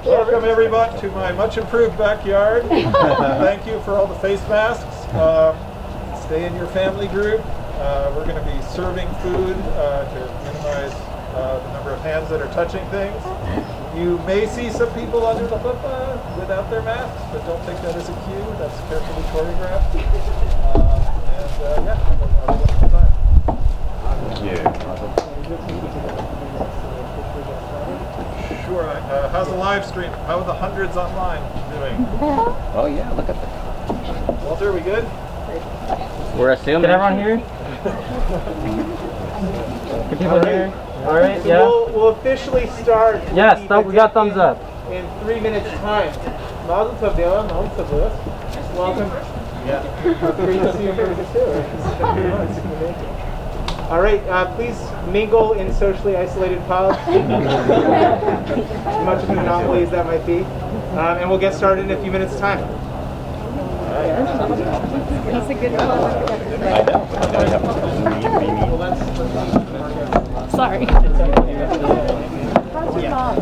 Welcome everyone to my much improved backyard. Thank you for all the face masks. Stay in your family group. We're going to be serving food to minimize the number of hands that are touching things. You may see some people under the chuppah without their masks, but don't take that as a cue. That's carefully choreographed. Yeah, have a wonderful time. Sure. How's the live stream? How are the hundreds online doing? Oh yeah, look at that. Walter, we good? We're assuming. Can everyone hear? Can people hear? All right, So yeah. we'll officially start. Yes, we got thumbs up. In 3 minutes time. Mazel tov, Dela. Mazel tov. Welcome. Yeah. Great to see you in person too. All right, please mingle in socially isolated pods. Much of an anomaly as that might be. And we'll get started in a few minutes' time. That's a good one. Sorry. How's your mom?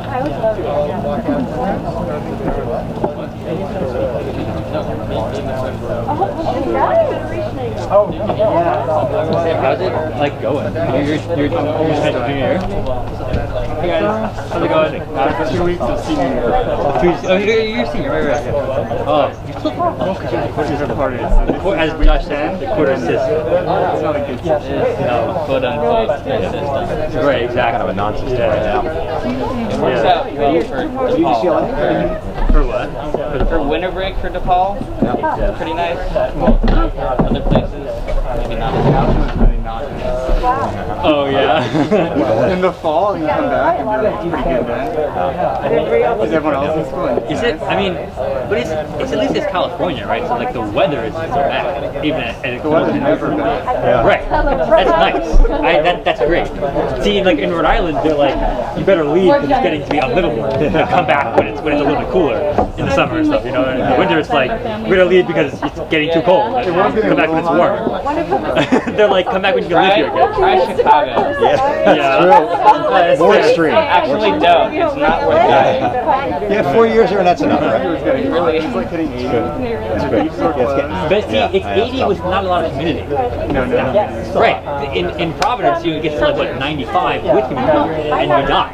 I would love How's it like going? You're here. Hey guys, how's it going? 2 weeks of senior year. Oh, you're senior, right? Oh, Quarters are part of it. as Josh said, the quarter system. It's not a good system. No, quote unquote system. Right, exactly. Kind of a non-system right now. It works out well for DePaul. For what? For winter break for DePaul, it's pretty nice. Other places, maybe not as much. Oh yeah. In the fall, you come back and you're like, pretty good then. Is everyone else in school? Is it? I mean, but it's at least it's California, right? So like the weather isn't so bad, even at The weather's never bad. Yeah. Right. That's nice. That's great. See, like in Rhode Island, they're like, you better leave because it's getting to be unlivable. And come back when it's a little bit cooler in the summer and stuff. You know, in the winter it's like, you better leave because it's getting too cold. Like, come back when it's warm. They're like, come back when you can live here again. Try Chicago. Yeah. More extreme. Actually, don't. It's not worth it. Yeah, 4 years here and that's enough, right? It's like hitting 80. That's great. But see, it's 80 with not a lot of humidity. No. Right. In Providence, you get to like what 95 with humidity, and you die.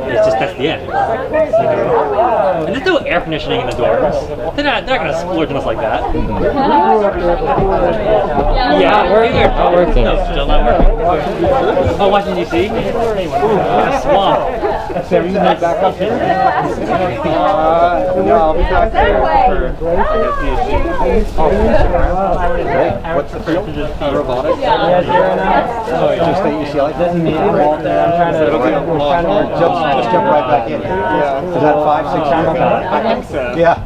It's just that's the end. And there's no air conditioning in the dorms. They're not gonna splurge on us like that. Yeah, we're here. Not working. No, still not working. Oh, Washington D.C. Ooh, swamp. So you back up here? No, I'll be back there for PhD. What's the field? Robotics? Oh, Just at UCLA? This is me, Walter. I'm trying to Just jump right back in. Yeah. Is that 5, 6 years? I think so. Yeah.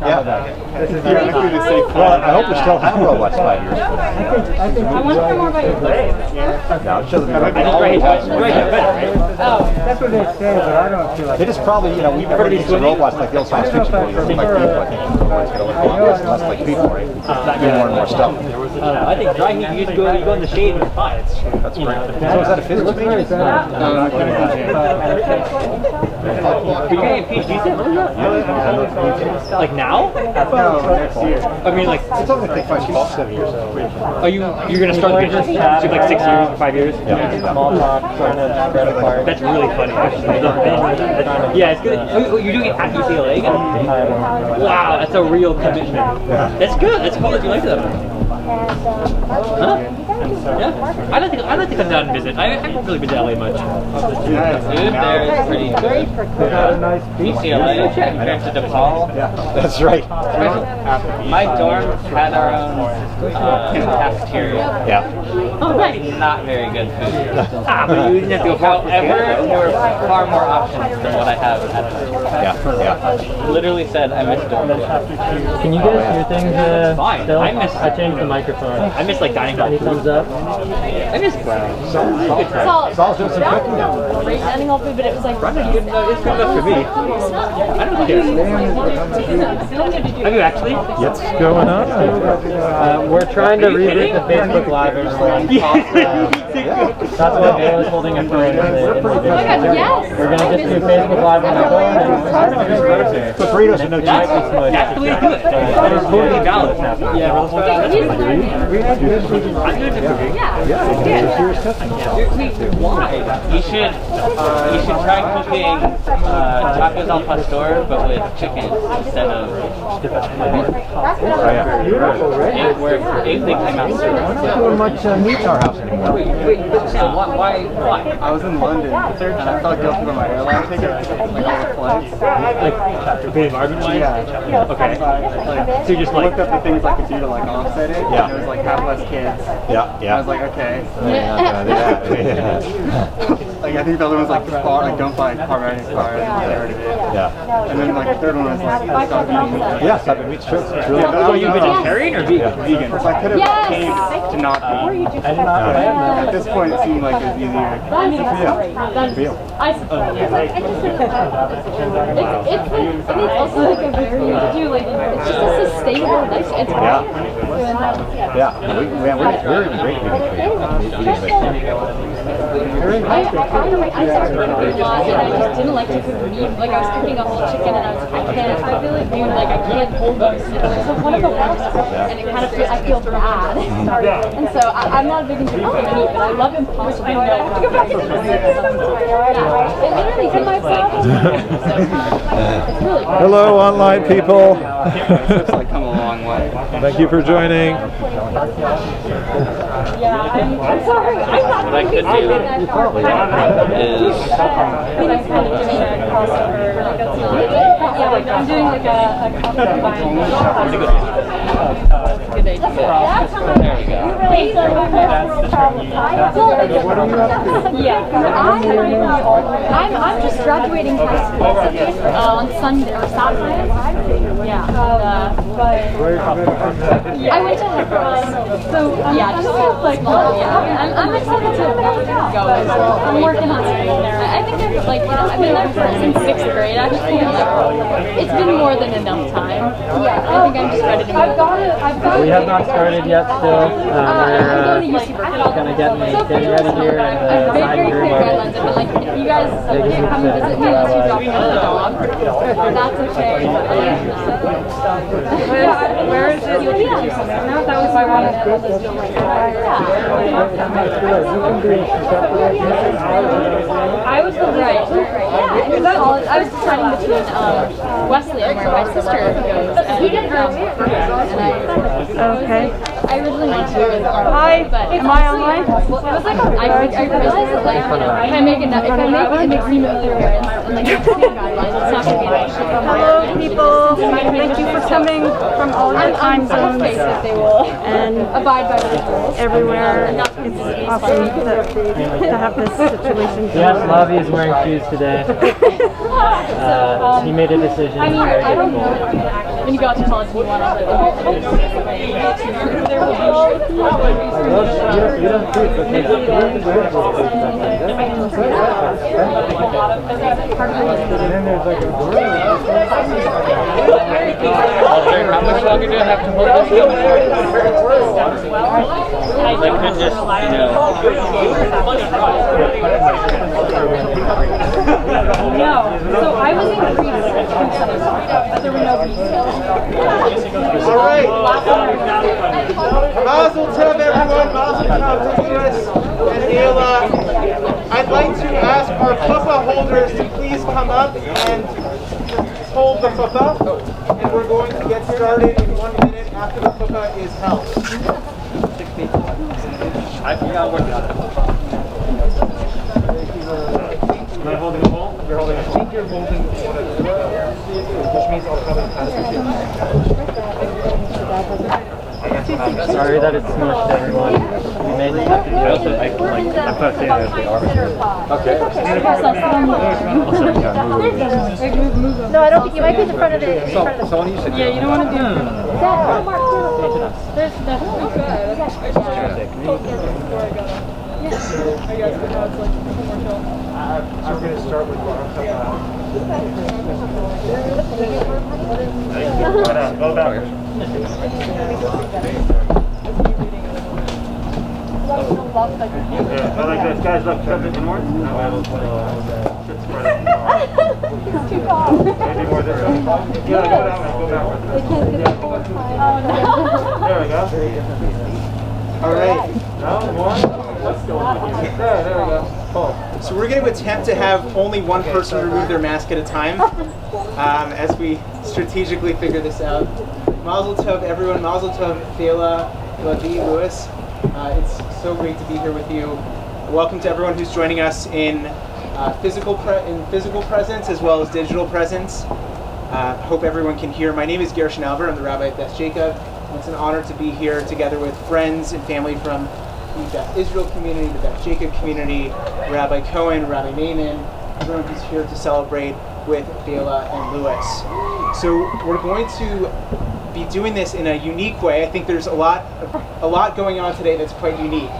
Well, I hope we still have robots 5 years. I want to hear more about your place. No, it shows Right, That's what they say, but I don't feel like It is probably, you know, we've heard of these robots like the old science fiction movies, like people. I think robots going to look a lot less and less like people, right? More and more stuff. I think dry heat, you just go in the shade and it's fine. That's great. So is that a physics major? No, not You're getting a PhD? Like now? No, next year. I mean, like, It's only take 5 years, 7 years. you're gonna start the business? So like 6 years or 5 years? small talk, trying to spread apart. That's really funny, actually. Yeah, it's good. Oh, you're doing it at UCLA again? Wow, that's a real commitment. That's good. That's cool that you like that. Huh? Yeah. I'd like to come down and visit. I haven't really been to LA much. Food there is pretty good. UCLA compared to DePaul. That's right. My dorm had our own cafeteria. Yeah. Oh, right. Not very good food. But you didn't have to go. However, there were far more options than what I have at home. Yeah. Literally said I miss dorm. Can you guys hear things Fine. still? I miss. I changed the mic microphone. I miss like dining hall. Any thumbs up? I miss brown. Saul's doing some cooking now. Great dining hall food, but it was like It's good enough for me. I don't care. Have you actually? What's going on? We're trying to reboot the Facebook Live, everyone. That's why Baila's holding a phone. Oh my god, yes! We're gonna just do Facebook Live on my phone. Put burritos and no cheese. That's the way to do it. That is totally valid. Yeah, I'm good to cooking. Why? You should try cooking tacos al pastor, but with chicken instead of. It worked. They came out super. We're not doing much meat in our house anymore. Wait, why? I was in London and I felt guilty about my airline ticket, like all the flights. Like being Marvin wise? Yeah. Okay. So you just I like looked up the things I could do to like offset it. Yeah. And it was like have less kids. Yeah, I was like, okay. yeah. Like I think the other one's like car, like don't buy a carbonated car and get rid of it. Yeah. And then like the third one was like stop eating meat. Yeah, stop meat's true. It's really Yeah, good. So you vegetarian or vegan? Vegan. So I could have came to not be. At this point, it seemed like it was easier. I suppose. It's also like a very, it's just a sustainable lifestyle. It's Yeah. Yeah. We're in great vegan I started cooking a lot and I just didn't like to cook meat. Like I was cooking a whole chicken and I really feel like I can't hold those. So one of the worst, and it kind of feels, I feel bad. And so I'm not a big into meat, but I love Impossible. I have to go back into the it literally in my phone. It's really good. Hello, online people. It's like come a long way. Thank you for joining. Yeah, I'm sorry. I'm not What I could do is yeah, like I'm doing like a good idea. I'm just graduating high school on Sunday or Saturday. Yeah. I went to Hebron. So yeah, just like I'm excited to go as well. I'm working on school there. I think I've I've been there since 6th grade actually. It's been more than enough time. Yeah. I think I'm just ready to move. We have not started yet still. I'm going to UC Berkeley. Gonna get me getting ready here and I've made very clear guidelines. I've been like, if you guys come visit me unless you drop me off the dog, that's okay. Where is it? That was my one. I was right. I was deciding between Wesleyan, where my sister goes, and okay. I originally went to Hi, but am I online? It was like I realized that like if I make it makes me familiar and like guidelines. It's not gonna be like hello people, thank you for coming from all your time zones that they will and abide by the rules everywhere. It's awesome to have this situation. Yes, Lavi is wearing shoes today. He made a decision. I mean, I don't know when you go out to college and you want to there will be How much longer do I have to hold this? I could just, No, so I was in Greece, but there were no visas. All right. Mazel tov, everyone. Mazel tov to us and Baila. I'd like to ask our chuppah holders to please come up and hold the chuppah. And we're going to get started in 1 minute after the chuppah is held. I forgot what got it. Am I holding the bowl? You're holding it. I think you're holding one of the which means I'll probably pass it to you. Sorry that it's smushed everyone. We may just have to do I it. also, I'm trying to say that they are. No, I don't think you might be in front of the. So when you said Yeah, you don't want to do There's I'm going to start with Baruch Go back. Yeah, I like this. Guys, look, shove it inwards. Too tall. Maybe more this way. Yeah, go that way. Go backwards. Oh no. There we go. All right. Now, one. Let's go. There we go. Pull. So we're going to attempt to have only one person remove their mask at a time as we strategically figure this out. Mazel tov, everyone. Mazel tov, Baila, Lavi, Lewis. It's so great to be here with you. Welcome to everyone who's joining us in physical presence as well as digital presence. Hope everyone can hear. My name is Gershon Albert. I'm the rabbi at Beth Jacob. It's an honor to be here together with friends and family from the Beth Israel community, the Beth Jacob community, Rabbi Cohen, Rabbi Naaman, everyone who's here to celebrate with Baila and Lewis. So we're going to be doing this in a unique way. I think there's a lot going on today that's quite unique.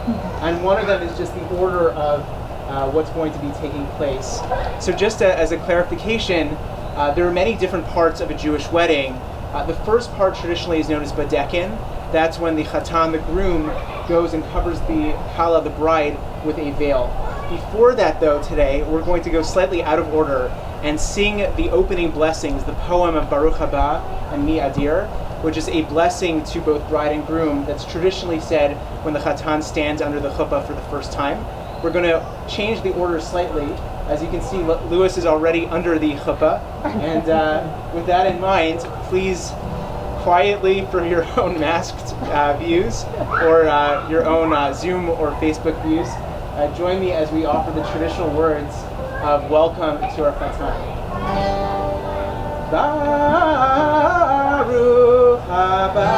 And one of them is just the order of what's going to be taking place. So just as a clarification, there are many different parts of a Jewish wedding. The first part traditionally is known as Badekin. That's when the Chatan, the groom, goes and covers the Kala, the bride, with a veil. Before that, though, today, we're going to go slightly out of order and sing the opening blessings, the poem of Baruch Haba and Mi Adir, which is a blessing to both bride and groom that's traditionally said when the Chatan stands under the chuppah for the first time. We're going to change the order slightly. As you can see, Lewis is already under the chuppah. And with that in mind, please quietly from your own masked views or your own Zoom or Facebook views, join me as we offer the traditional words of welcome to our Chatan. Baruch haba.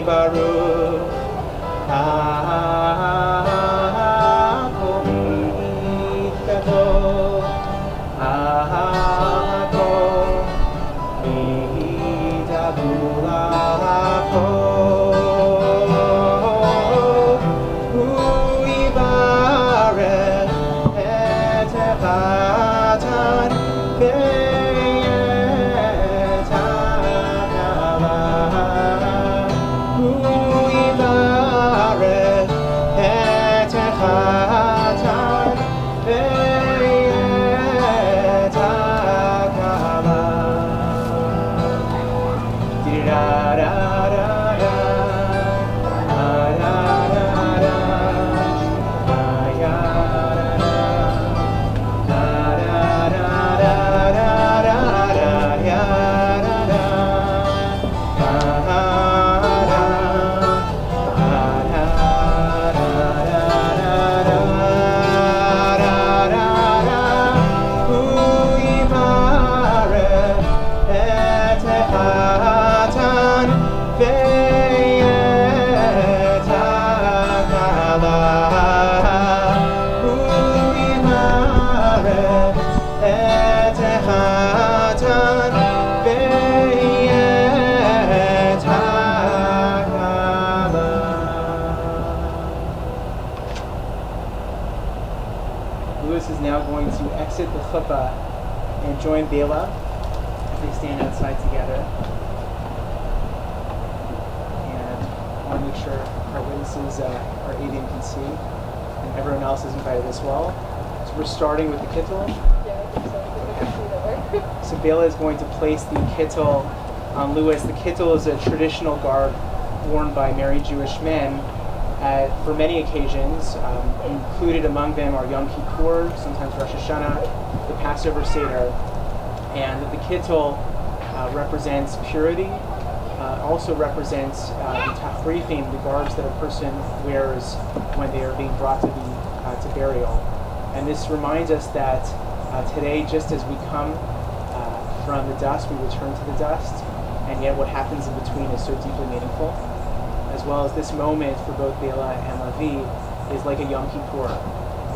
Baruch HaKol Gadol HaKol Yidabur HaKol Hu Yivarech Et Chatan Ve'et HaKala Hu Yivarech Et Chatan Ve'et HaKala Lewis is now going to exit the chuppah and join Baila as they stand outside together. And I want to make sure our witnesses, our Avian can see, and everyone else is invited as well. So we're starting with the kittel. So Baila is going to place the kittel on Lewis. The kittel is a traditional garb worn by married Jewish men for many occasions. Included among them are Yom Kippur, sometimes Rosh Hashanah, the Passover Seder, and the kittel represents purity, also represents the tafrifim, the garbs that a person wears when they are being brought to burial. And this reminds us that today, just as we come from the dust, we return to the dust, and yet what happens in between is so deeply meaningful. As well as this moment for both Baila and Lavi is like a Yom Kippur.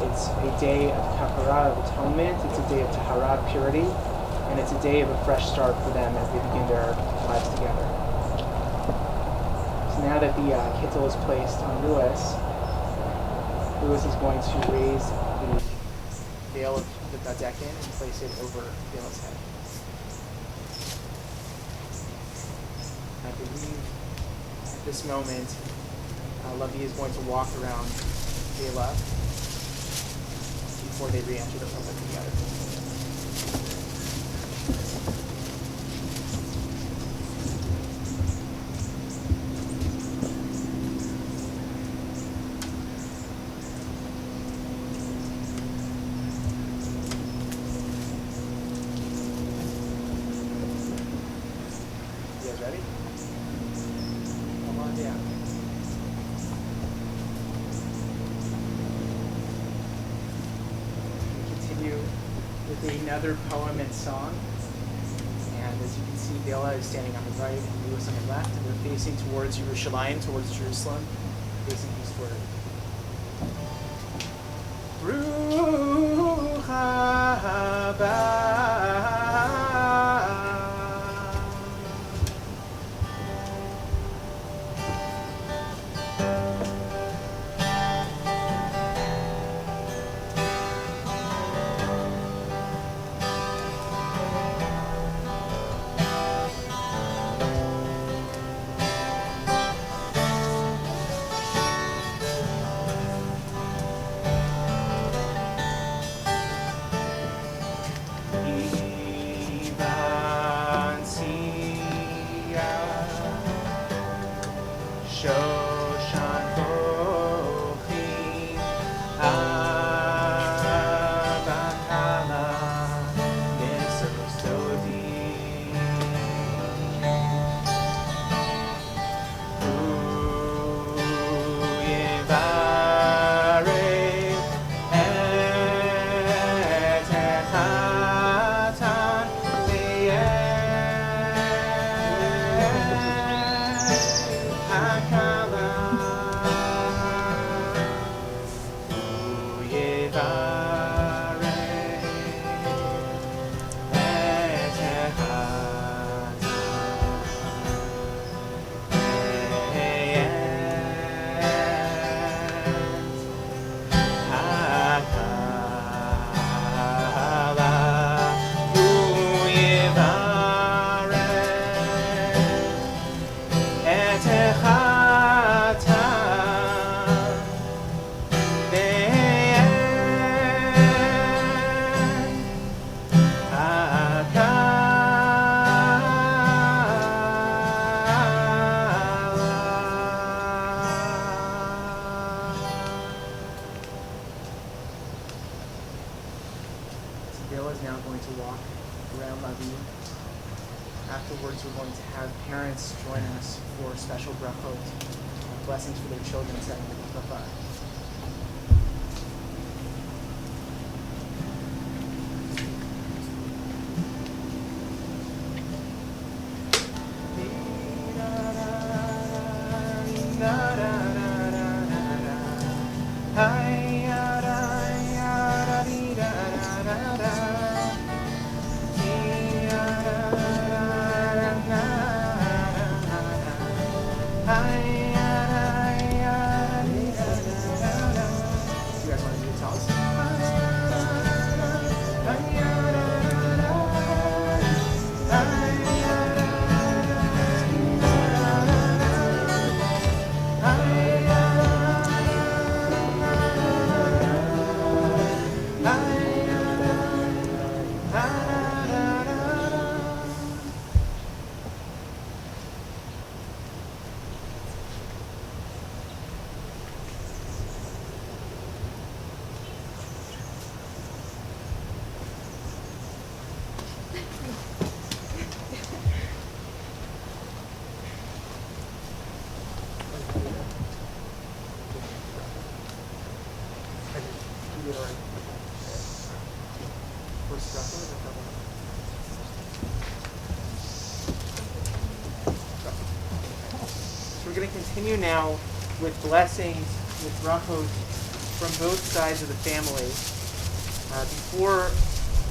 It's a day of kapara, of atonement, it's a day of tahara, purity, and it's a day of a fresh start for them as they begin their lives together. So now that the kittel is placed on Louis is going to raise the veil of the Badekin and place it over Baila's head. I believe at this moment, Lavi is going to walk around Baila before they re-enter the public together. You guys ready? Come on down. Continue with another poem and song. And as you can see, Baila is standing on the right and Louis on the left, and they're facing towards Yerushalayim, towards Jerusalem, facing eastward. Baruch haba. Baila is now going to walk around Lavi. Afterwards, we're going to have parents join us for special brachot, blessings for their children, setting the kitubah. going to continue now with blessings, with brachot from both sides of the family. Before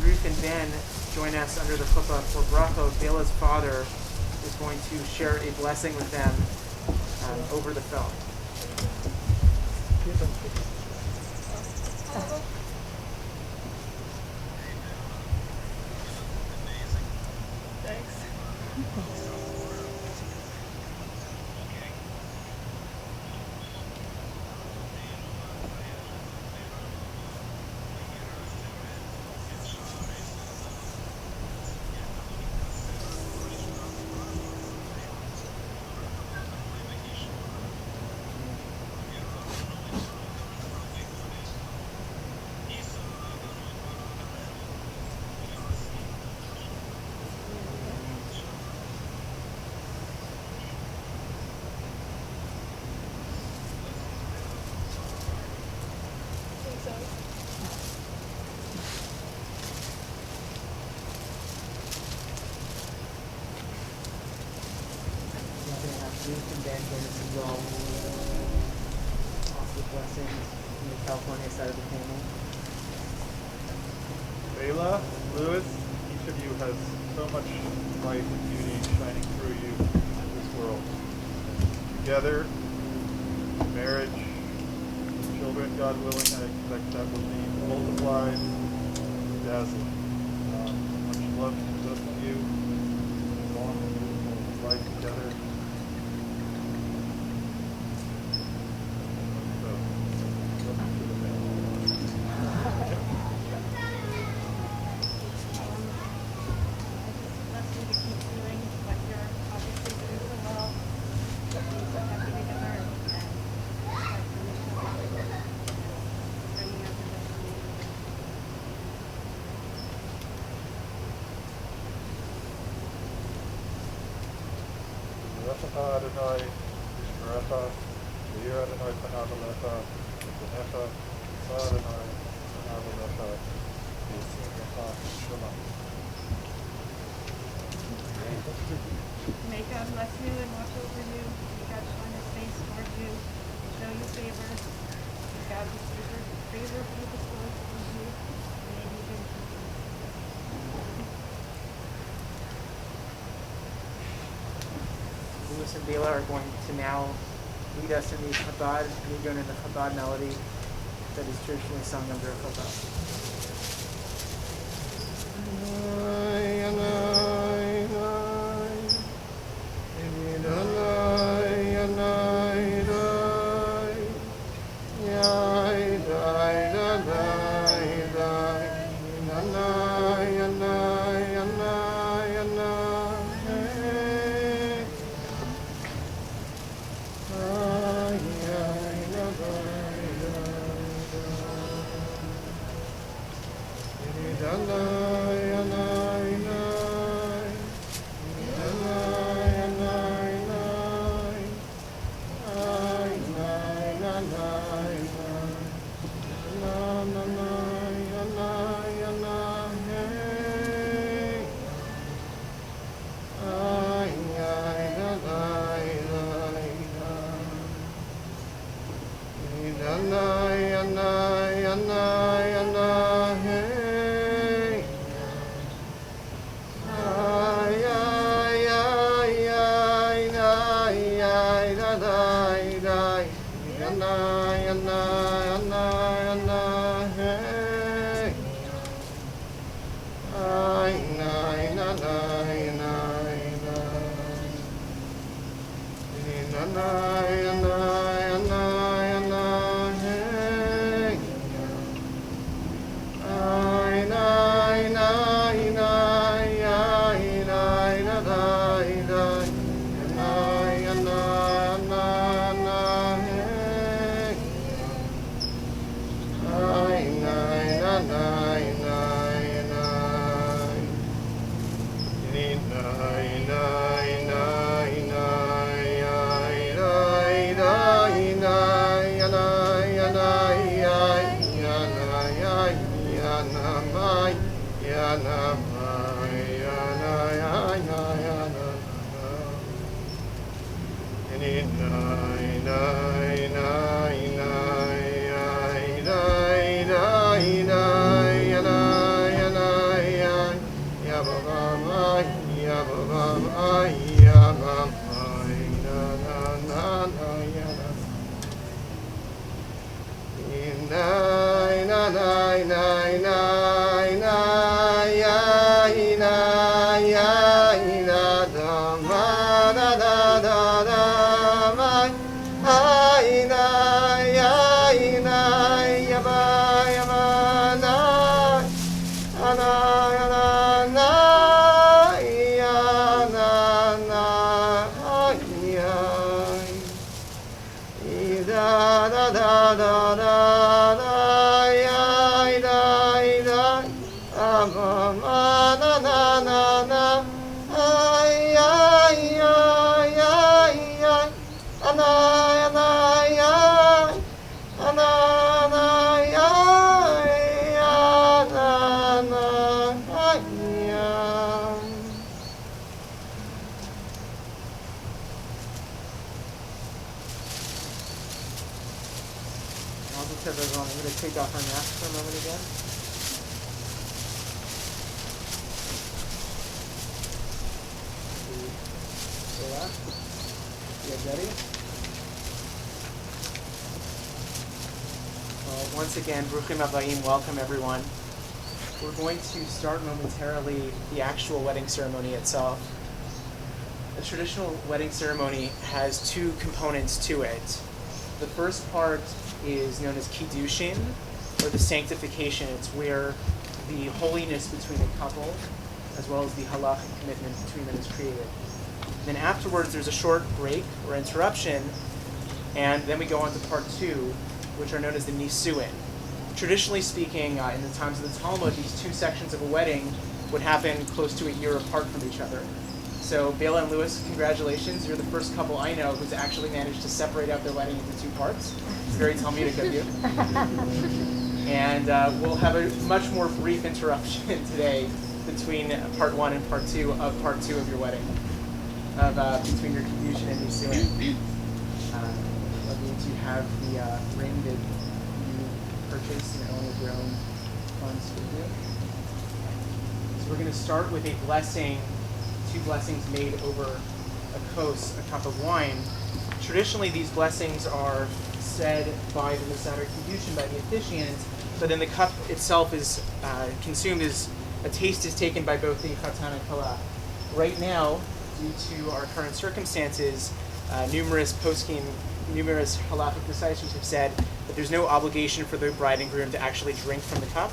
Ruth and Ben join us under the chuppah for brachot, Baila's father is going to share a blessing with them over the phone. Ruth and Ben join us as well. Also blessings from the California side of the family. Baila, Lewis, each of you has so much light and beauty shining through you in this world. Together, marriage, children, God willing, I expect that will be multiplied, dazzling. Much love to both of you. Long, beautiful life together. Adonai, Yishmerecha, V'yir Adonai panav elecha, V'necha, V'sa Adonai panav elecha, V'yisim lecha shalom. May God bless you and watch over you. May God shine his face towards you and show you favor. May God be favorably disposed towards you. May he be with you. Lewis and Baila are going to now lead us in the Chabad, Nigun in the Chabad melody that is traditionally sung under a Chabad. Everyone, I'm going to take off our mask for a moment again. You guys ready? Well, once again, Bruchim Abayim, welcome everyone. We're going to start momentarily the actual wedding ceremony itself. A traditional wedding ceremony has two components to it. The first part is known as kiddushin, or the sanctification. It's where the holiness between the couple, as well as the halachic commitment between them, is created. Then afterwards, there's a short break or interruption, and then we go on to part two, which are known as the nisuin. Traditionally speaking, in the times of the Talmud, these two sections of a wedding would happen close to a year apart from each other. So Baila and Lewis, congratulations. You're the first couple I know who's actually managed to separate out their wedding into two parts. It's very Talmudic of you. And we'll have a much more brief interruption today between part one and part two of your wedding, between your kiddushin and nisuin. Lucky to have the ring that you purchased and own with your own funds for you. So we're going to start with a blessing. Two blessings made over a kos, a cup of wine. Traditionally, these blessings are said by the Mesader Kiddushin, by the officiant, but then the cup itself is consumed as a taste is taken by both the chatan and kala. Right now, due to our current circumstances, numerous poskim, numerous halachic decisors have said that there's no obligation for the bride and groom to actually drink from the cup.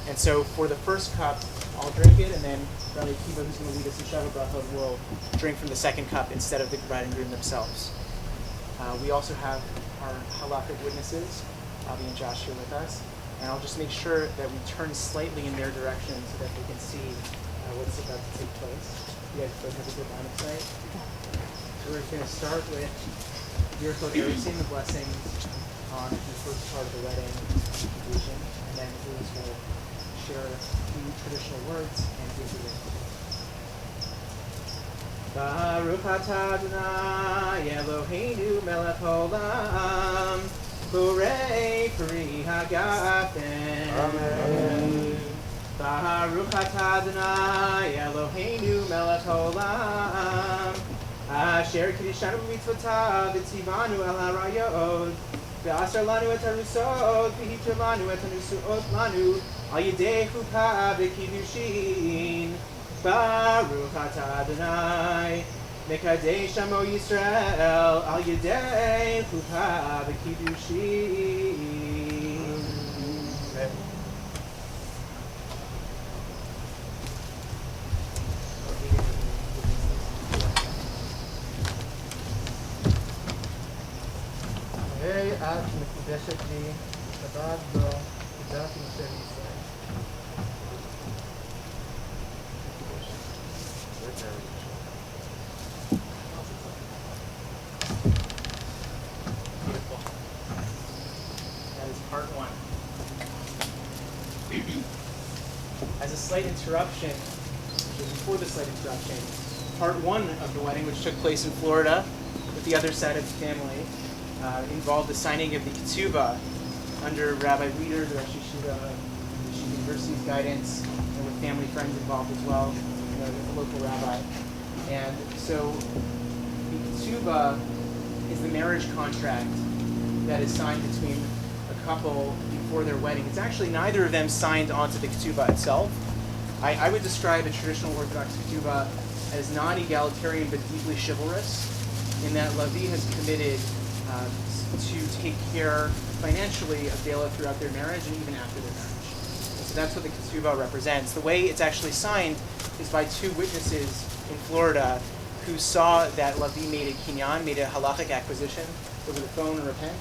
And so for the first cup, I'll drink it, and then Rabbi Akiva, who's going to lead us in Sheva Berachot, will drink from the second cup instead of the bride and groom themselves. We also have our halachic witnesses, Lavi and Josh, here with us, and I'll just make sure that we turn slightly in their direction so that they can see what's about to take place. You guys both have a good line of sight. So we're going to start with Birkat HaErusin, the blessings on the first part of the wedding, and then Lewis will share a few traditional words and give the ring. Baruch atah Adonai Eloheinu melech haolam borei peri hagafen. Amen. Baruch atah Adonai Eloheinu melech haolam asher kiddishanu b'mitzvotav v'tzivanu el harayot v'asar lanu et harusot v'hitir lanu et hanusuot lanu al yidei chuppah v'kiddushin. Baruch atah Adonai mekadesh amo Yisrael al yidei chuppah v'kiddushin. Hey, at מקודשת לי, שבת בו, כדת משה ישראל. Beautiful. That is part one. As a slight interruption, before the slight interruption, part one of the wedding, which took place in Florida, with with the other side of the family involved the signing of the Ketubah under Rabbi Leader, the Rosh Yeshiva, the University's guidance, and with family friends involved as well, the local rabbi. And so the Ketubah is the marriage contract that is signed between a couple before their wedding. It's actually neither of them signed onto the Ketubah itself. I would describe a traditional Orthodox Ketubah as non-egalitarian but deeply chivalrous, in that Lavi has committed to take care financially of Baila throughout their marriage and even after their marriage. And so that's what the Ketubah represents. The way it's actually signed is by two witnesses in Florida who saw that Lavi made a kinyan, made a halachic acquisition over the phone or a pen.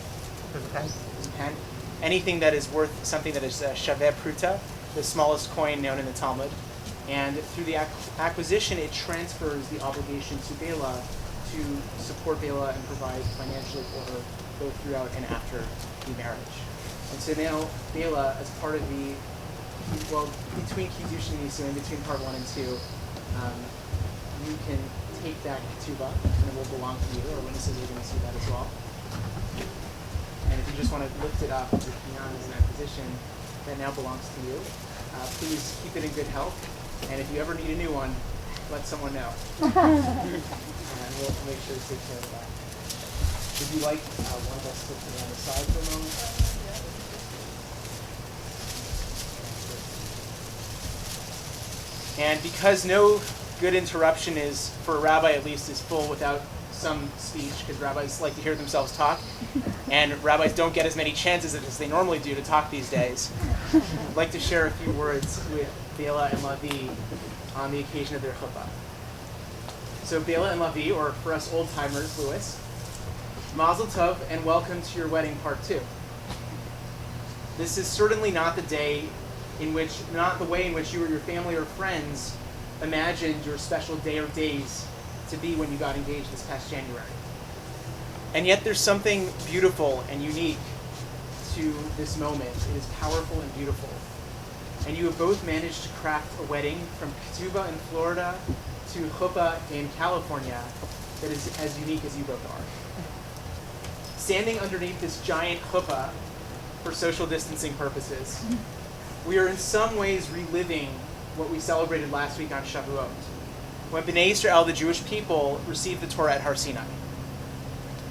Pen. Anything that is worth something that is Sheva Berachot, the smallest coin known in the Talmud. And through the acquisition, it transfers the obligation to Baila to support Baila and provide financially for her both throughout and after the marriage. And so now Baila, as part of between Kiddush and Nisuin, between part 1 and 2, you can take that Ketubah and it will belong to you. Our witnesses are going to see that as well. And if you just want to lift it up, your kinyan is an acquisition that now belongs to you. Please keep it in good health. And if you ever need a new one, let someone know. And we'll make sure to take care of that. Would you like one of us to put it on the side for a moment? And because no good interruption is, for a rabbi at least, is full without some speech, because rabbis like to hear themselves talk, and rabbis don't get as many chances as they normally do to talk these days, I'd like to share a few words with Baila and Lavi on the occasion of their chuppah. So Baila and Lavi, or for us old-timers, Louis, Mazel Tov and welcome to your wedding part 2. This is certainly not the way in which you or your family or friends imagined your special day or days to be when you got engaged this past January. And yet there's something beautiful and unique to this moment. It is powerful and beautiful. And you have both managed to craft a wedding from Ketubah in Florida to chuppah in California that is as unique as you both are. Standing underneath this giant chuppah for social distancing purposes, we are in some ways reliving what we celebrated last week on Shavuot, when Bnei Yisrael, the Jewish people, received the Torah at Har Sinai.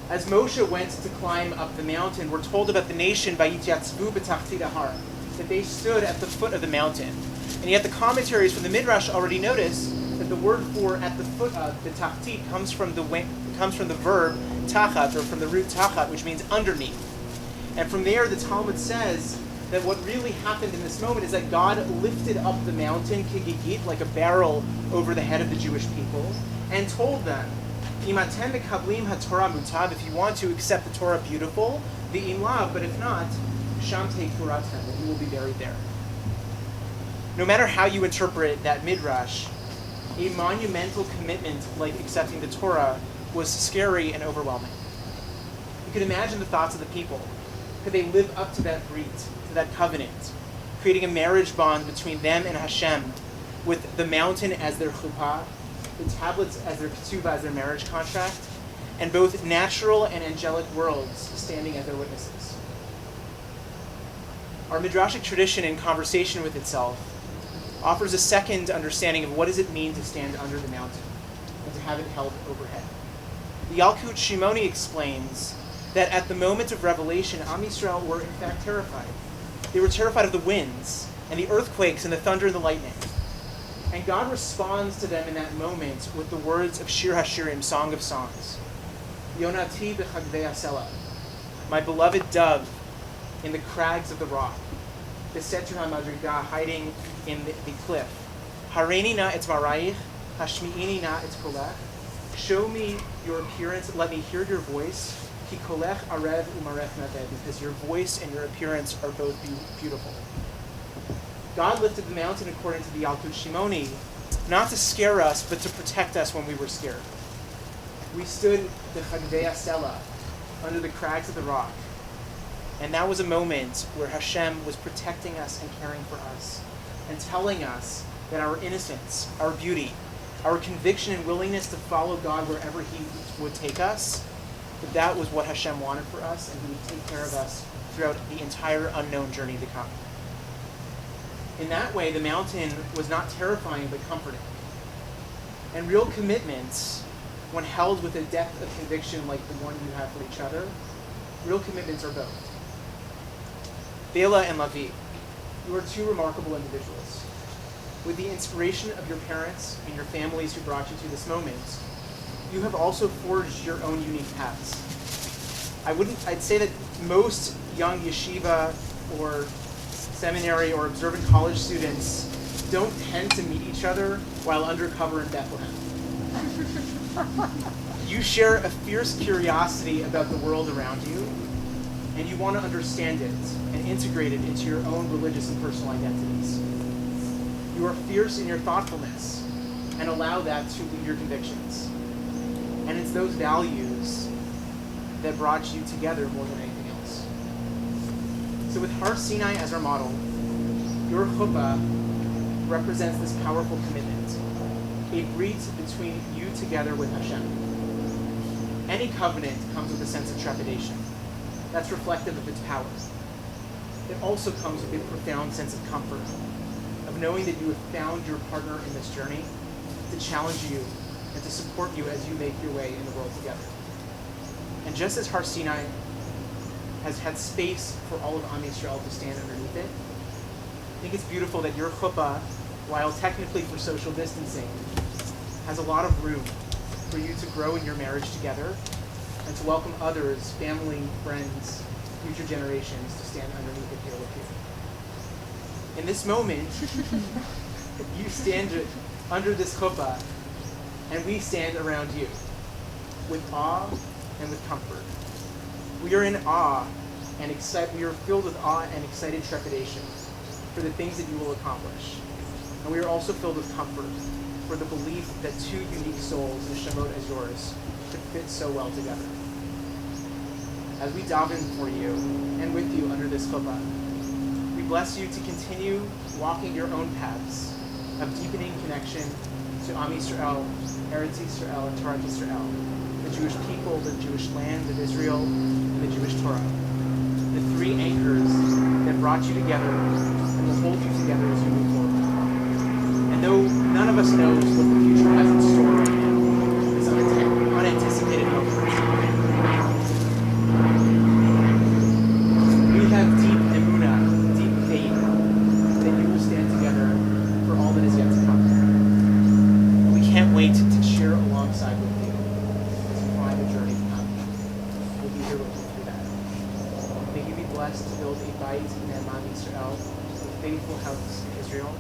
As Moshe went to climb up the mountain, we're told about the nation by Yityatzvu b'tachtit har, that they stood at the foot of the mountain. And yet the commentaries from the Midrash already notice that the word for at the foot of the tachtit comes from the verb tachat, or from the root tachat, which means underneath. And from there, the Talmud says that what really happened in this moment is that God lifted up the mountain, kigigit, like a barrel over the head of the Jewish people, and told them, Im atem mekablim haTorah mutav, if you want to accept the Torah, beautiful, v'im lav, but if not, sham teikuratem, that you will be buried there. No matter how you interpret that midrash, a monumental commitment like accepting the Torah was scary and overwhelming. You could imagine the thoughts of the people. Could they live up to that brit, to that covenant, creating a marriage bond between them and Hashem, with the mountain as their chuppah, the tablets as their ketubah, as their marriage contract, and both natural and angelic worlds standing as their witnesses? Our midrashic tradition, in conversation with itself, offers a second understanding of what does it mean to stand under the mountain and to have it held overhead. The Yalkut Shimoni explains that at the moment of revelation, Am Yisrael were in fact terrified. They were terrified of the winds and the earthquakes and the thunder and the lightning. And God responds to them in that moment with the words of Shir HaShirim, Song of Songs. Yonati b'chagvei asela, my beloved dove in the crags of the rock. Besetu hamadriga, hiding in the cliff. Hareini na et marayich, hashmi'ini na et kolech. Show me your appearance, let me hear your voice. Ki kolech arev umarech naveh, because your voice and your appearance are both beautiful. God lifted the mountain, according to the Yalkut Shimoni, not to scare us, but to protect us when we were scared. We stood the Chagvei Asela, under the crags of the rock, and that was a moment where Hashem was protecting us and caring for us, and telling us that our innocence, our beauty, our conviction and willingness to follow God wherever He would take us But that was what Hashem wanted for us, and He would take care of us throughout the entire unknown journey to come. In that way, the mountain was not terrifying but comforting. And real commitments, when held with a depth of conviction like the one you have for each other, real commitments are both. Baila and Lavi, you are two remarkable individuals. With the inspiration of your parents and your families who brought you to this moment, you have also forged your own unique paths. I'd say that most young yeshiva or seminary or observant college students don't tend to meet each other while undercover in Bethlehem. You share a fierce curiosity about the world around you, and you want to understand it and integrate it into your own religious and personal identities. You are fierce in your thoughtfulness and allow that to lead your convictions. And it's those values that brought you together more than anything else. So with Har Sinai as our model, your chuppah represents this powerful commitment, a brit between you together with Hashem. Any covenant comes with a sense of trepidation. That's reflective of its power. It also comes with a profound sense of comfort, of knowing that you have found your partner in this journey to challenge you and to support you as you make your way in the world together. And just as Har Sinai has had space for all of Am Yisrael to stand underneath it, I think it's beautiful that your chuppah, while technically for social distancing, has a lot of room for you to grow in your marriage together and to welcome others, family, friends, future generations to stand underneath it here with you. In this moment, you stand under this chuppah, and we stand around you with awe and with comfort. We are in awe and we are filled with awe and excited trepidation for the things that you will accomplish. And we are also filled with comfort for the belief that two unique souls, neshamot as yours, could fit so well together. As we daven for you and with you under this chuppah, we bless you to continue walking your own paths of deepening connection to Am Yisrael, Eretz Yisrael, and Torah Yisrael, the Jewish people, the Jewish land of Israel, and the Jewish Torah. The three anchors that brought you together and will hold you together as you move forward. And though none of us knows what the future has in store right now, this unanticipated moment, we have deep emunah, deep faith that you will stand together for all that is yet to come. And we can't wait to cheer alongside with you as you find the journey to come. We'll be here with you through that. May you be blessed to build a bait in Am Yisrael, a faithful house in Israel.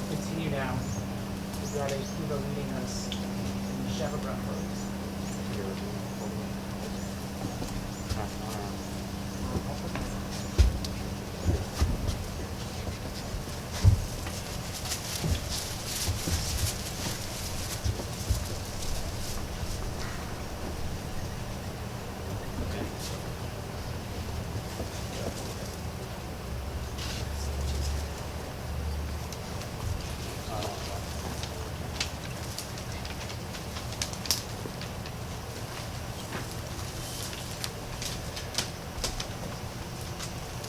Continue now with Rabbi Ketubah leading us in Sheva Berachot.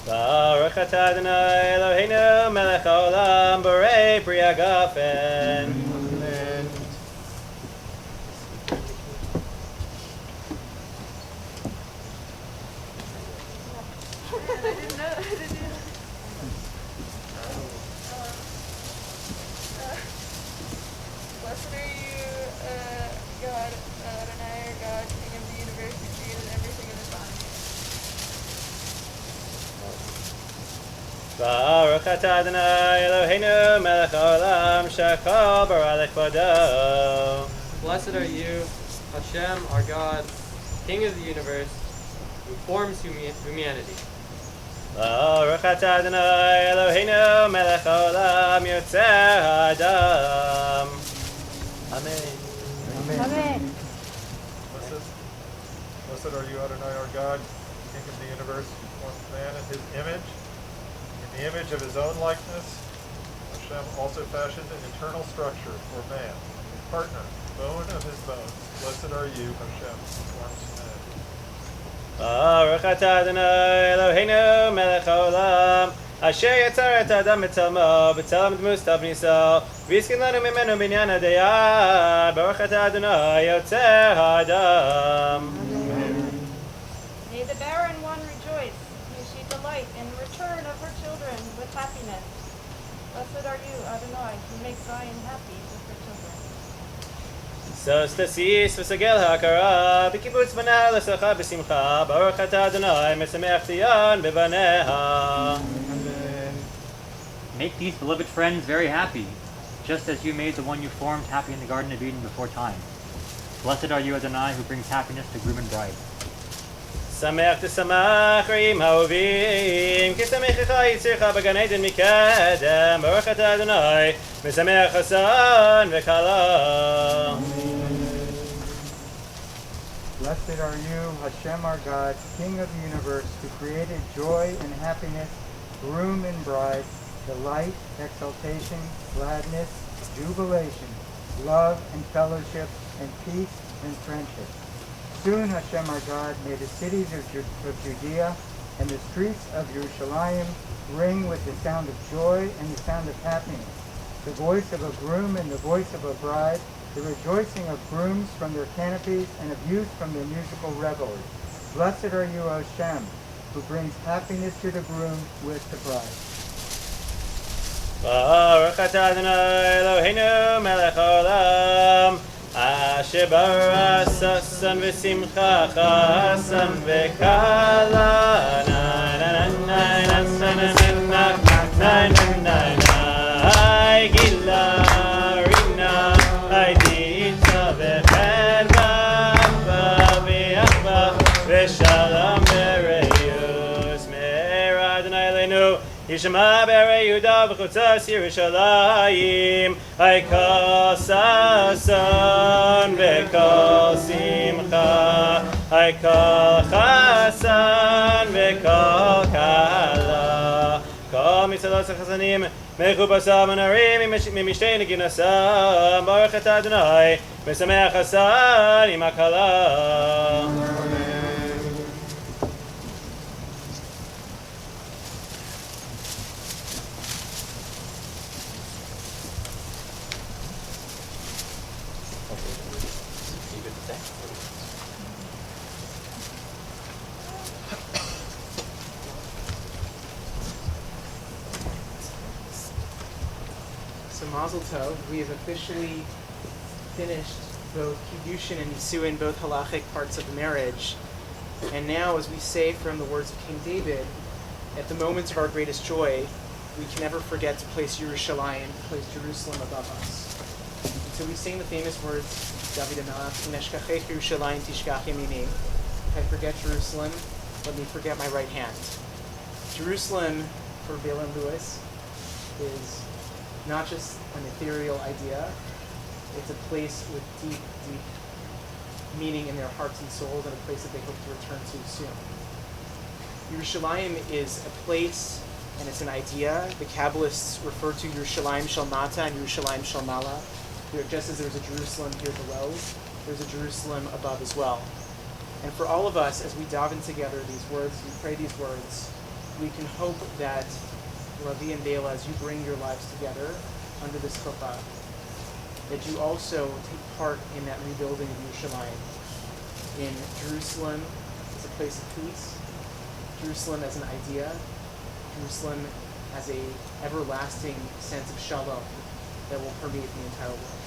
Baruch atah Adonai Eloheinu melech haolam borei pri hagafen. Amen. Blessed are you, God, Adonai, our God, King of the universe, who created everything in His honor. Baruch atah Adonai Eloheinu melech haolam shekol bara lekvodo. Blessed are you, Hashem, our God, King of the universe, who forms humanity. Baruch atah Adonai Eloheinu melech haolam yotzer ha'adam. Amen. Amen. Blessed are you, Adonai, our God, King of the universe, who formed man in His image. In the image of His own likeness, Hashem also fashioned an eternal structure for man, a partner, bone of his bones. Blessed are you, Hashem, who forms humanity. Baruch atah Adonai Eloheinu melech haolam asher yatzar et ha'adam b'tzelmo b'tzelem dmustav nisal v'yiskin lanu mimenu binyan hadayad Baruch atah Adonai yotzer ha'adam. May the barren one rejoice. May she delight in the return of her children with happiness. Blessed are you, Adonai, who makes Zion happy with her children. Sos tasis v'sagel ha'akara b'kibbutz banah l'sacha b'simcha Baruch atah Adonai mesamech Zion b'baneha. Make these beloved friends very happy, just as you made the one you formed happy in the Garden of Eden before time. Blessed are you, Adonai, who brings happiness to groom and bride. Samech t'samach re'im ha'ovim ki samechecha yitzircha b'gan Eden mikadem Baruch atah Adonai mesamech hasan v'kala. Blessed are you, Hashem our God, King of the universe, who created joy and happiness, groom and bride, delight, exaltation, gladness, jubilation, love and fellowship, and peace and friendship. Soon Hashem our God made the cities of Judea and the streets of Yerushalayim ring with the sound of joy and the sound of happiness, the voice of a groom and the voice of a bride, the rejoicing of grooms from their canopies and of youth from their musical revelry. Blessed are you, O Shem, who brings happiness to the groom with the bride. Baruch atah Adonai Eloheinu melech haolam asher bara sasan v'simcha chasan v'kala na na na na na na na na na na gila rina aydita v'chedva v'achva v'shalom v'reyus me'er Adonai Eloheinu Yishma b'arei Yehuda v'chutzas Yerushalayim Haikol sason v'kol simcha Haikol chasan v'kol kala Kol mitzvot chasanim mechubasam anarim mimishtei neginasam Baruch atah Adonai mesamech hasan im hakala. Mazel tov, we have officially finished both Kiddushin and Nisuin, both halachic parts of the marriage. And now, as we say from the words of King David, at the moments of our greatest joy, we can never forget to place Yerushalayim, to place Jerusalem above us. And so we sing the famous words, David HaMelech, Neshkachech Yerushalayim tishkach yamini. If I forget Jerusalem, let me forget my right hand. Jerusalem, for Baila and Lewis, is not just an ethereal idea, it's a place with deep, deep meaning in their hearts and souls, and a place that they hope to return to soon. Yerushalayim is a place, and it's an idea. The Kabbalists refer to Yerushalayim Shel Mata and Yerushalayim Shel Mala. Just as there's a Jerusalem here below, there's a Jerusalem above as well. And for all of us, as we daven together these words, we pray these words, we can hope that Lavi and Baila, as you bring your lives together under this chuppah, that you also take part in that rebuilding of Yerushalayim. In Jerusalem as a place of peace, Jerusalem as an idea, Jerusalem as a everlasting sense of shalom that will permeate the entire world.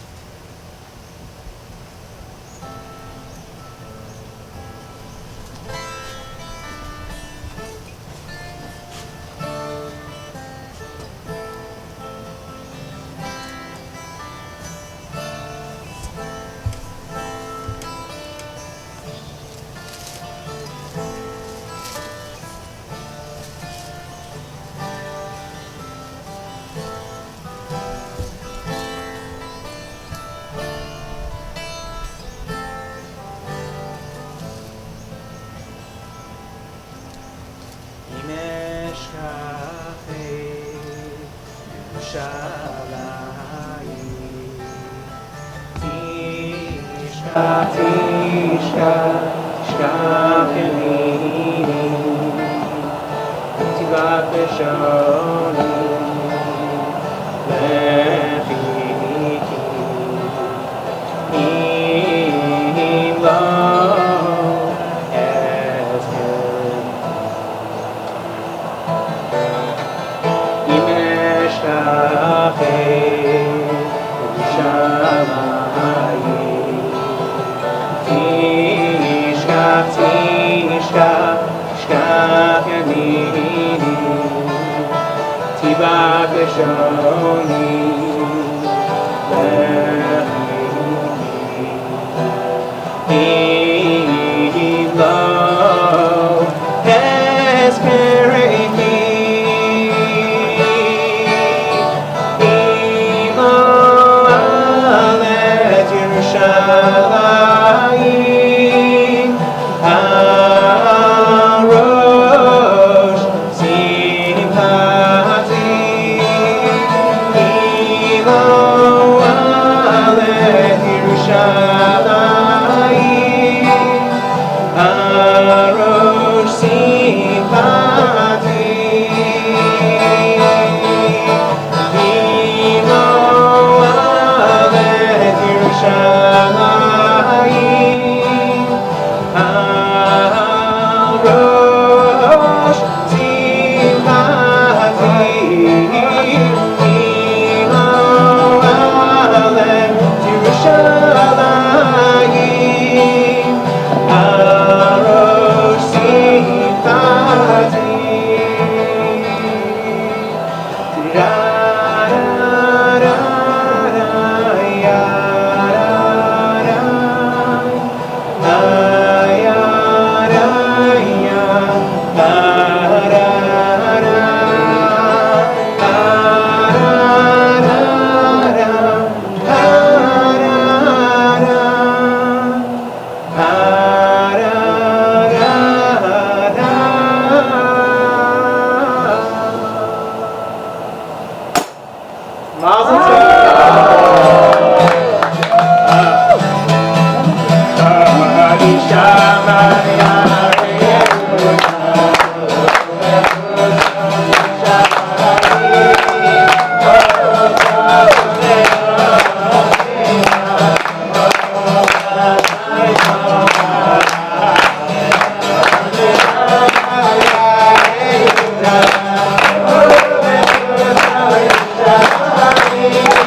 Thank you.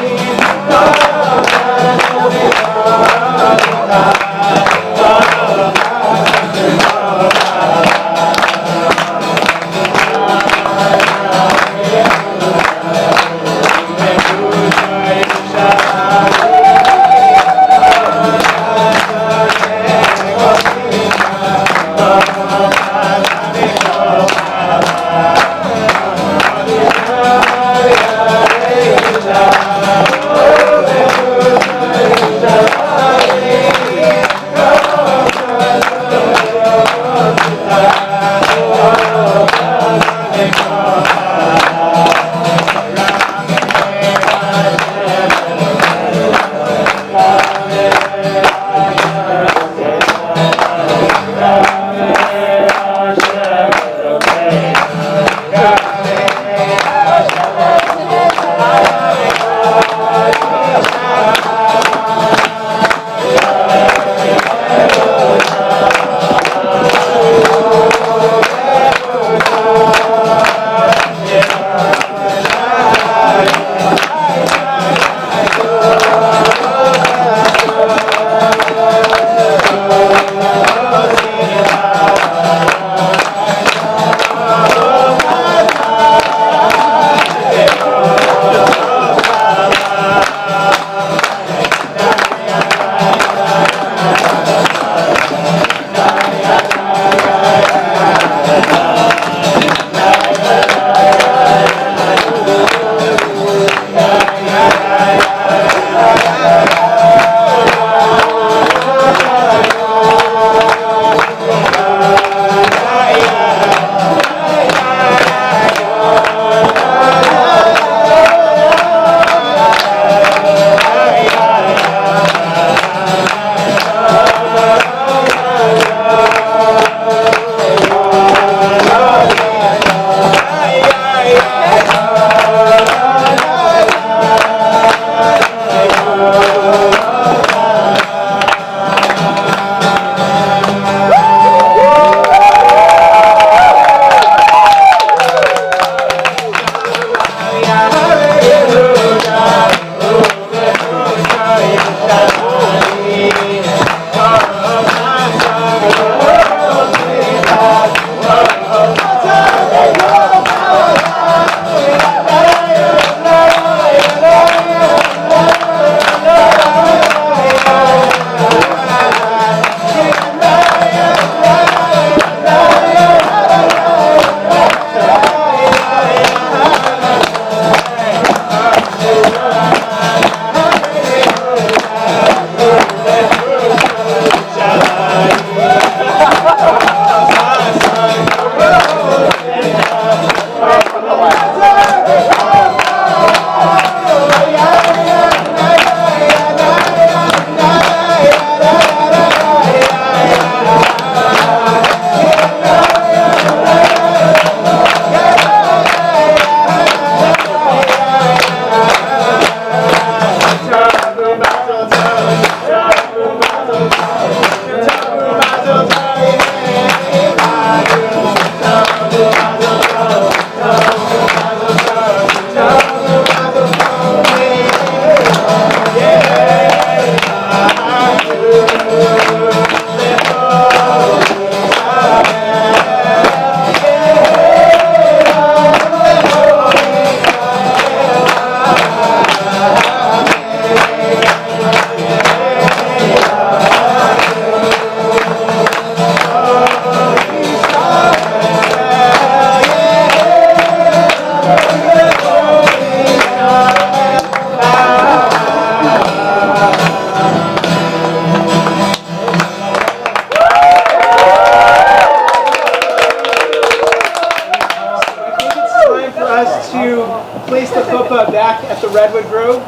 Yichud Grove.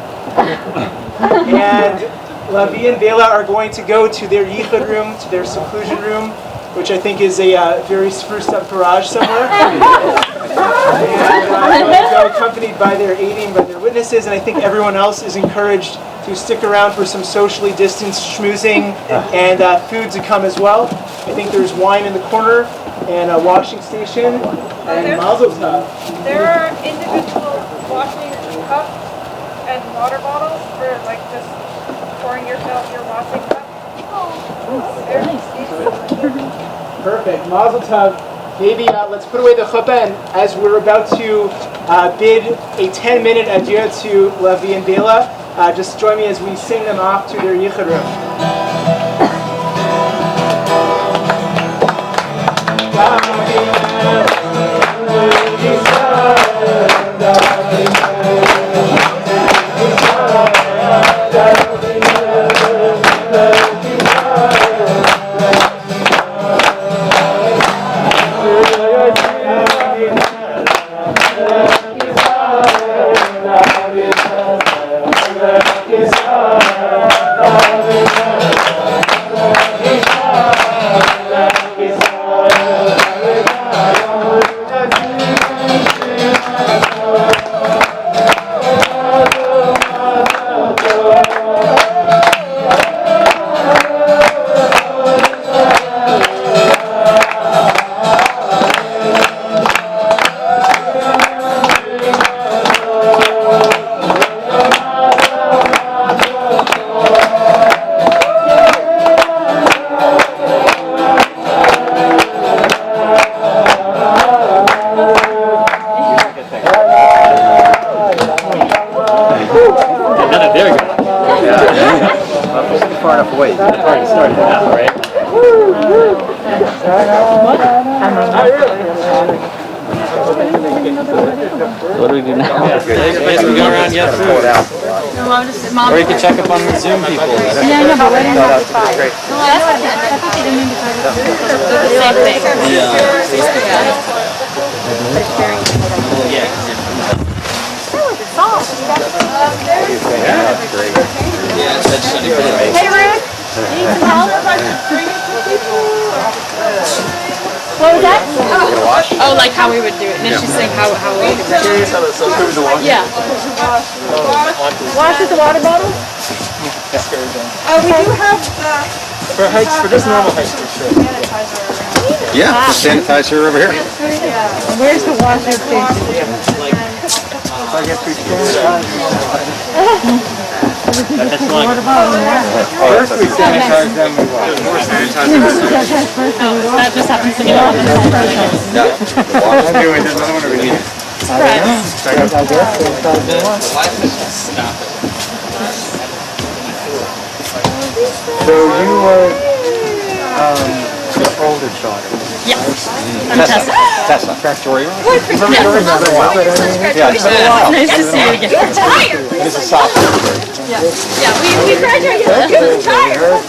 And Lavi and Baila are going to go to their Yichud room, to their seclusion room, which I think is a very spruced up garage somewhere. And they'll go accompanied by their aiding, by their witnesses, and I think everyone else is encouraged to stick around for some socially distanced schmoozing and food to come as well. I think there's wine in the corner and a washing station and mazel tov. There are individual washing cups and water bottles for like just pouring yourself your washing cup. Perfect. Mazel tov. Maybe let's put away the chuppah, and as we're about to bid a 10-minute adieu to Lavi and Baila, just join me as we sing them off to their Yichud room. What do we do now? We go around and get food. No, I'm just, Mom. Or you can check up on the Zoom people. Yeah, I know, but we're not Great. No, I thought they didn't mean to try to do the same thing. Hey, Rick. Need some help? What was that? Oh, like how we would do it. And then she's saying how we would do it. Yeah. Wash with the water bottle? We do have For hikes, for just normal hikes, for sure. Yeah, the sanitizer over here. Where's the washing station? I guess we sanitize. That's like, First we sanitize, then we wash. That just happens to be on the I'm doing this, I don't want to read it. I guess sanitize then wash. So you were the older daughter. Yeah. I'm Tessa. Tessa. Victoria. Yeah, it's been a while. Nice to see you again. You're tired. This is sophomore. Yeah, we graduated. You're tired.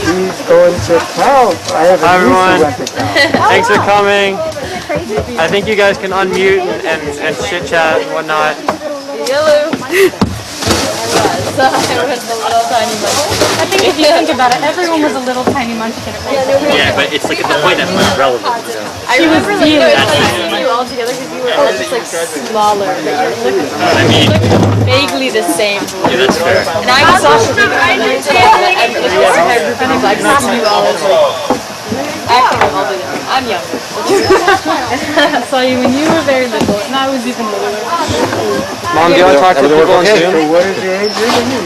She's going to town. I have Hi, a niece everyone. who went to town. Thanks for coming. I think you guys can unmute and chit chat and whatnot. Yellow. So I was a little tiny munchkin. I think if you think about it, everyone was a little tiny munchkin at one point. yeah, but it's like at the point that's like relevant. I remember like seeing you all together because you were all just like smaller. You looked vaguely the same. Yeah, that's fair. And I was also I saw you all as like acting all the young. I'm younger. I saw you when you were very little, and I was even littler. Mom, do you want to talk to the people on So Zoom? what is your age?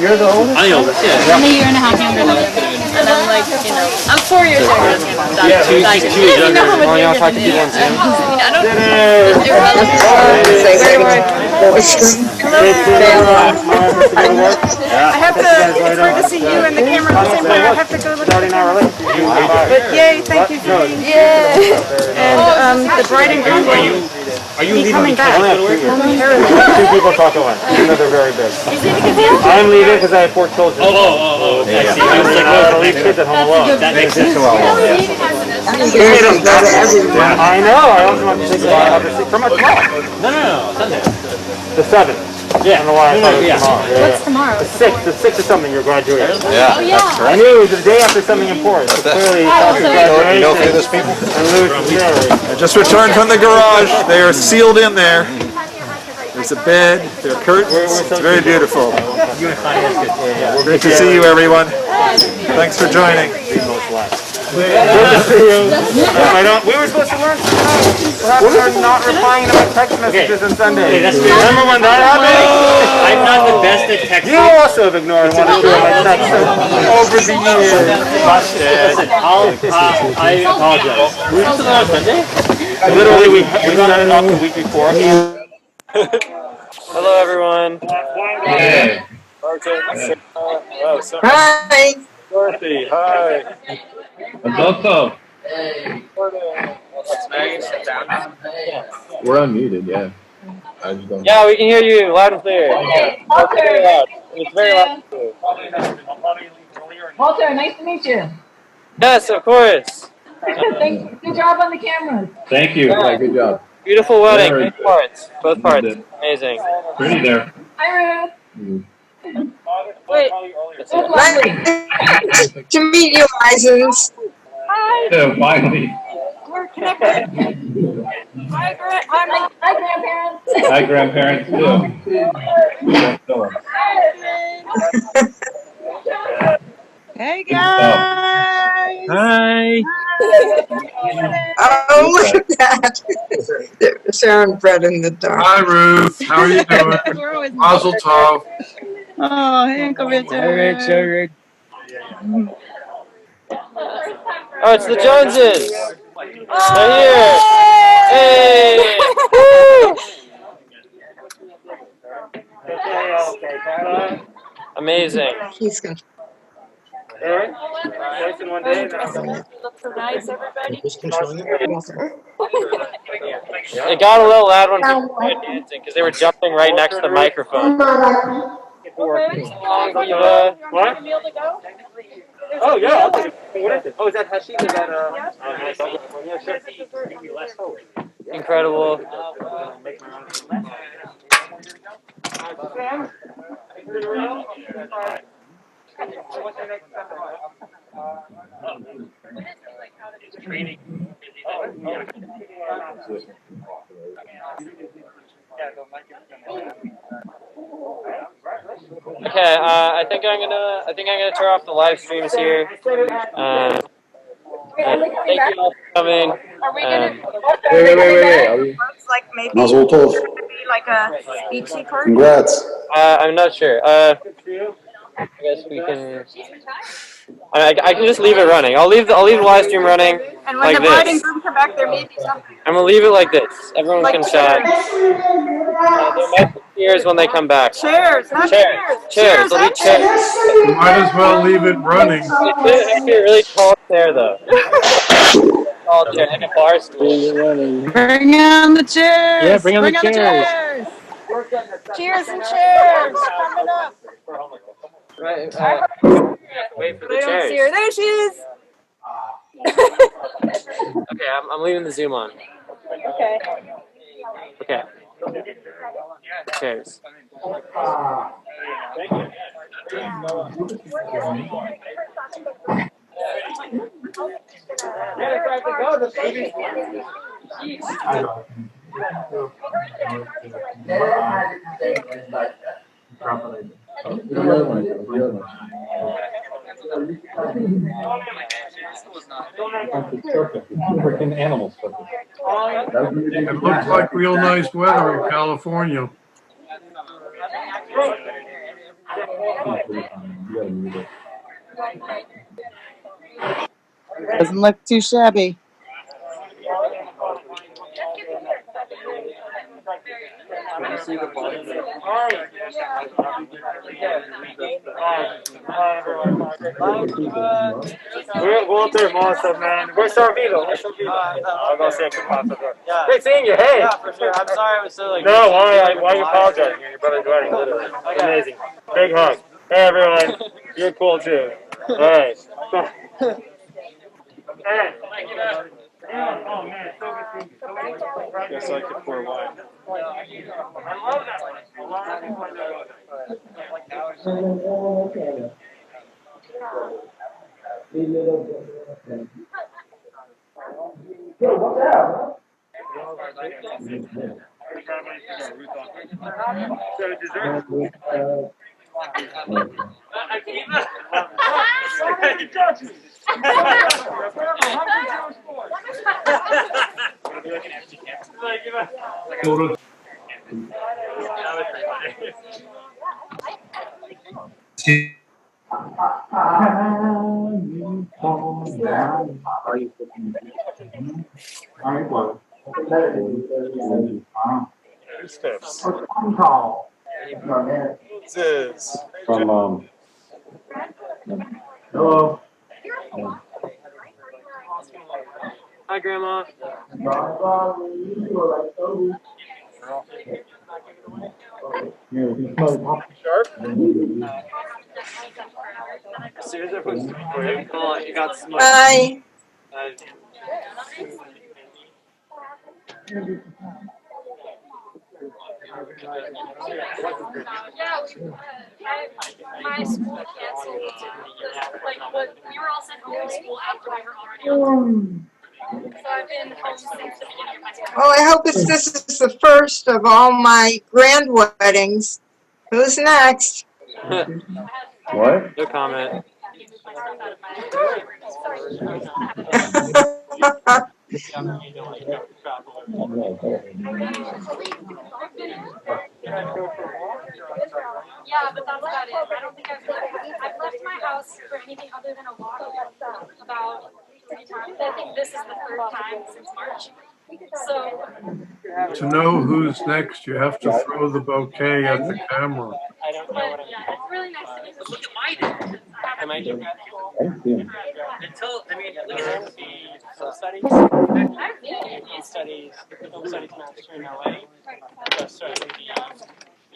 You're the oldest? I'm the oldest, yeah. I'm a year and a half younger than him. And I'm like, I'm 4 years younger than him. That's two years you know how much Mom, you want to younger talk to than people on him. Zoom? I mean, I don't it's irrelevant. I have to, it's hard to see you and the camera at the same time. I have to go look at the camera. But yay, thank you, Judy. Yeah. And the bride and groom will Are you be coming back. Two people talk at once, even though they're very big. I'm leaving because I have 4 children. Oh, I see. I was like, I'll leave kids at home alone. that makes sense. I know, I also want to think about obviously for my tomorrow. No, Sunday. The 7th. Yeah. I don't know why I thought it was tomorrow. What's tomorrow? The 6th. The 6th is something you're graduating. Yeah, Oh, yeah. that's I correct. knew it was the day after something important. So clearly, You know a few of those people? and Luke, I just returned from the garage. They are sealed in there. There's a bed, there are curtains. It's very beautiful. Great to see you, everyone. Thanks for joining. We were supposed to learn what not replying to my text messages on Sunday. Remember when that happened? I'm not the best at texting. You also have ignored one or two of my texts over the years. Listen, I apologize. Were we supposed to learn on Sunday? Literally, we started off the week before. Hello, everyone. Hey. Hi. Dorothy, hi. Adolfo. We're unmuted, yeah. I just don't. Yeah, we can hear you loud and clear. It's very loud. It's very loud. Walter, nice to meet you. Yes, of course. Good job on the cameras. Thank you. Yeah, good job. Beautiful wedding. Very Both parts. Both parts. good. Amazing. Pretty there. Hi, Mhm. Wait. That's Nice to meet you, Isons. Hi. So finally. We're connected. Hi, grandparents. Hi, grandparents too. Hey guys! Hi. Oh, look at that. They're showing bread in the dark. Hi, Ruth. How are you doing? Mazel tov. Oh, hey Uncle Richard. Oh, it's the Joneses. They're here. Hey! Woo! Amazing. He's gonna. Look so nice, everybody. It got a little loud when people started dancing because they were jumping right next to the microphone. What? Oh yeah. What is it? Oh, is that Hashi? Is that Incredible. Okay, I think I'm gonna turn off the live streams here. Thank you all for coming. Are we gonna? Wait. Like maybe Mazel tov. be like a speechy part. Congrats. I'm not sure. I guess we can. I can just leave it running. I'll leave the live stream running And when like the bride and this. groom come back, there may be something. I'm gonna leave it like this. Everyone Like can chat. There might be cheers when they come back. Cheers, not Cheers. Cheers. There'll be cheers. You might as well leave it running. It's actually a really tall chair though. Tall chair, like a bar stool. Bring on the chairs. Yeah, bring on the chairs. Cheers and cheers. Coming up. Right. Wait for the I don't see chairs. her. There she is. Okay, I'm leaving the Zoom on. Okay. Okay. Cheers. Freaking animals. It looks like real nice weather in California. Doesn't look too shabby. We're Walter, Melissa, man. Where's Sarvito? I'll go say goodbye. Yeah. Great seeing you. Hey. Yeah, for sure. I'm sorry I was so like. No, why are you apologizing? You're your brother's wedding, literally. Amazing. Big hug. Hey, everyone. You're cool, too. All right. Hey. Oh man, it's so good. Guess I could pour wine. I love that one. A lot of people know So dessert. Steps. Call. Ziz. From hello. Hi, Grandma. Sharp? Susan from you got some. Bye. My school canceled. Like, we were all sent home from school after we were already on. So I've been home since the beginning of my school. Oh, I hope this is the first of all my grand weddings. Who's next? What? No comment. Yeah, but that's about it. I don't think I've left my house for anything other than a walk about 3 times. I think this is the 3rd time since March. So To know who's next, you have to throw the bouquet at the camera. I don't know what yeah, it's really nice to meet you. Look at mine. Am I doing grad school? Until I mean, look at that. Film studies. Film studies master in LA. So I can be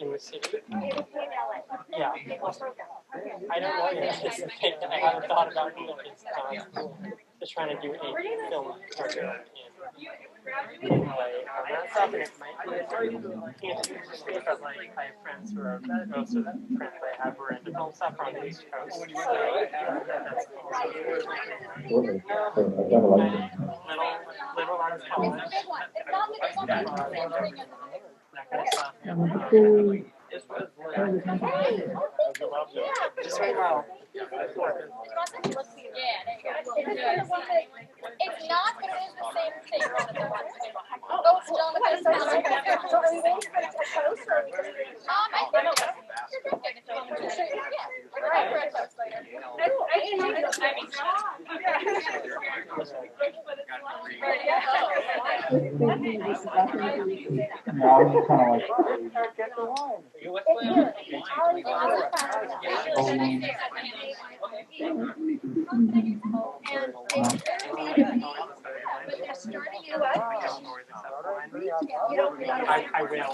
in the city. Yeah. I don't know yet. This is the thing that I haven't thought about doing is just trying to do a film project in LA. That's something that might be because like I have friends who are most of the friends I have who are into film stuff are on the East Coast. So that's liberal arts college. That kind of stuff. Just right now. It's not, but it is the same thing. Those gentlemen, I think I will.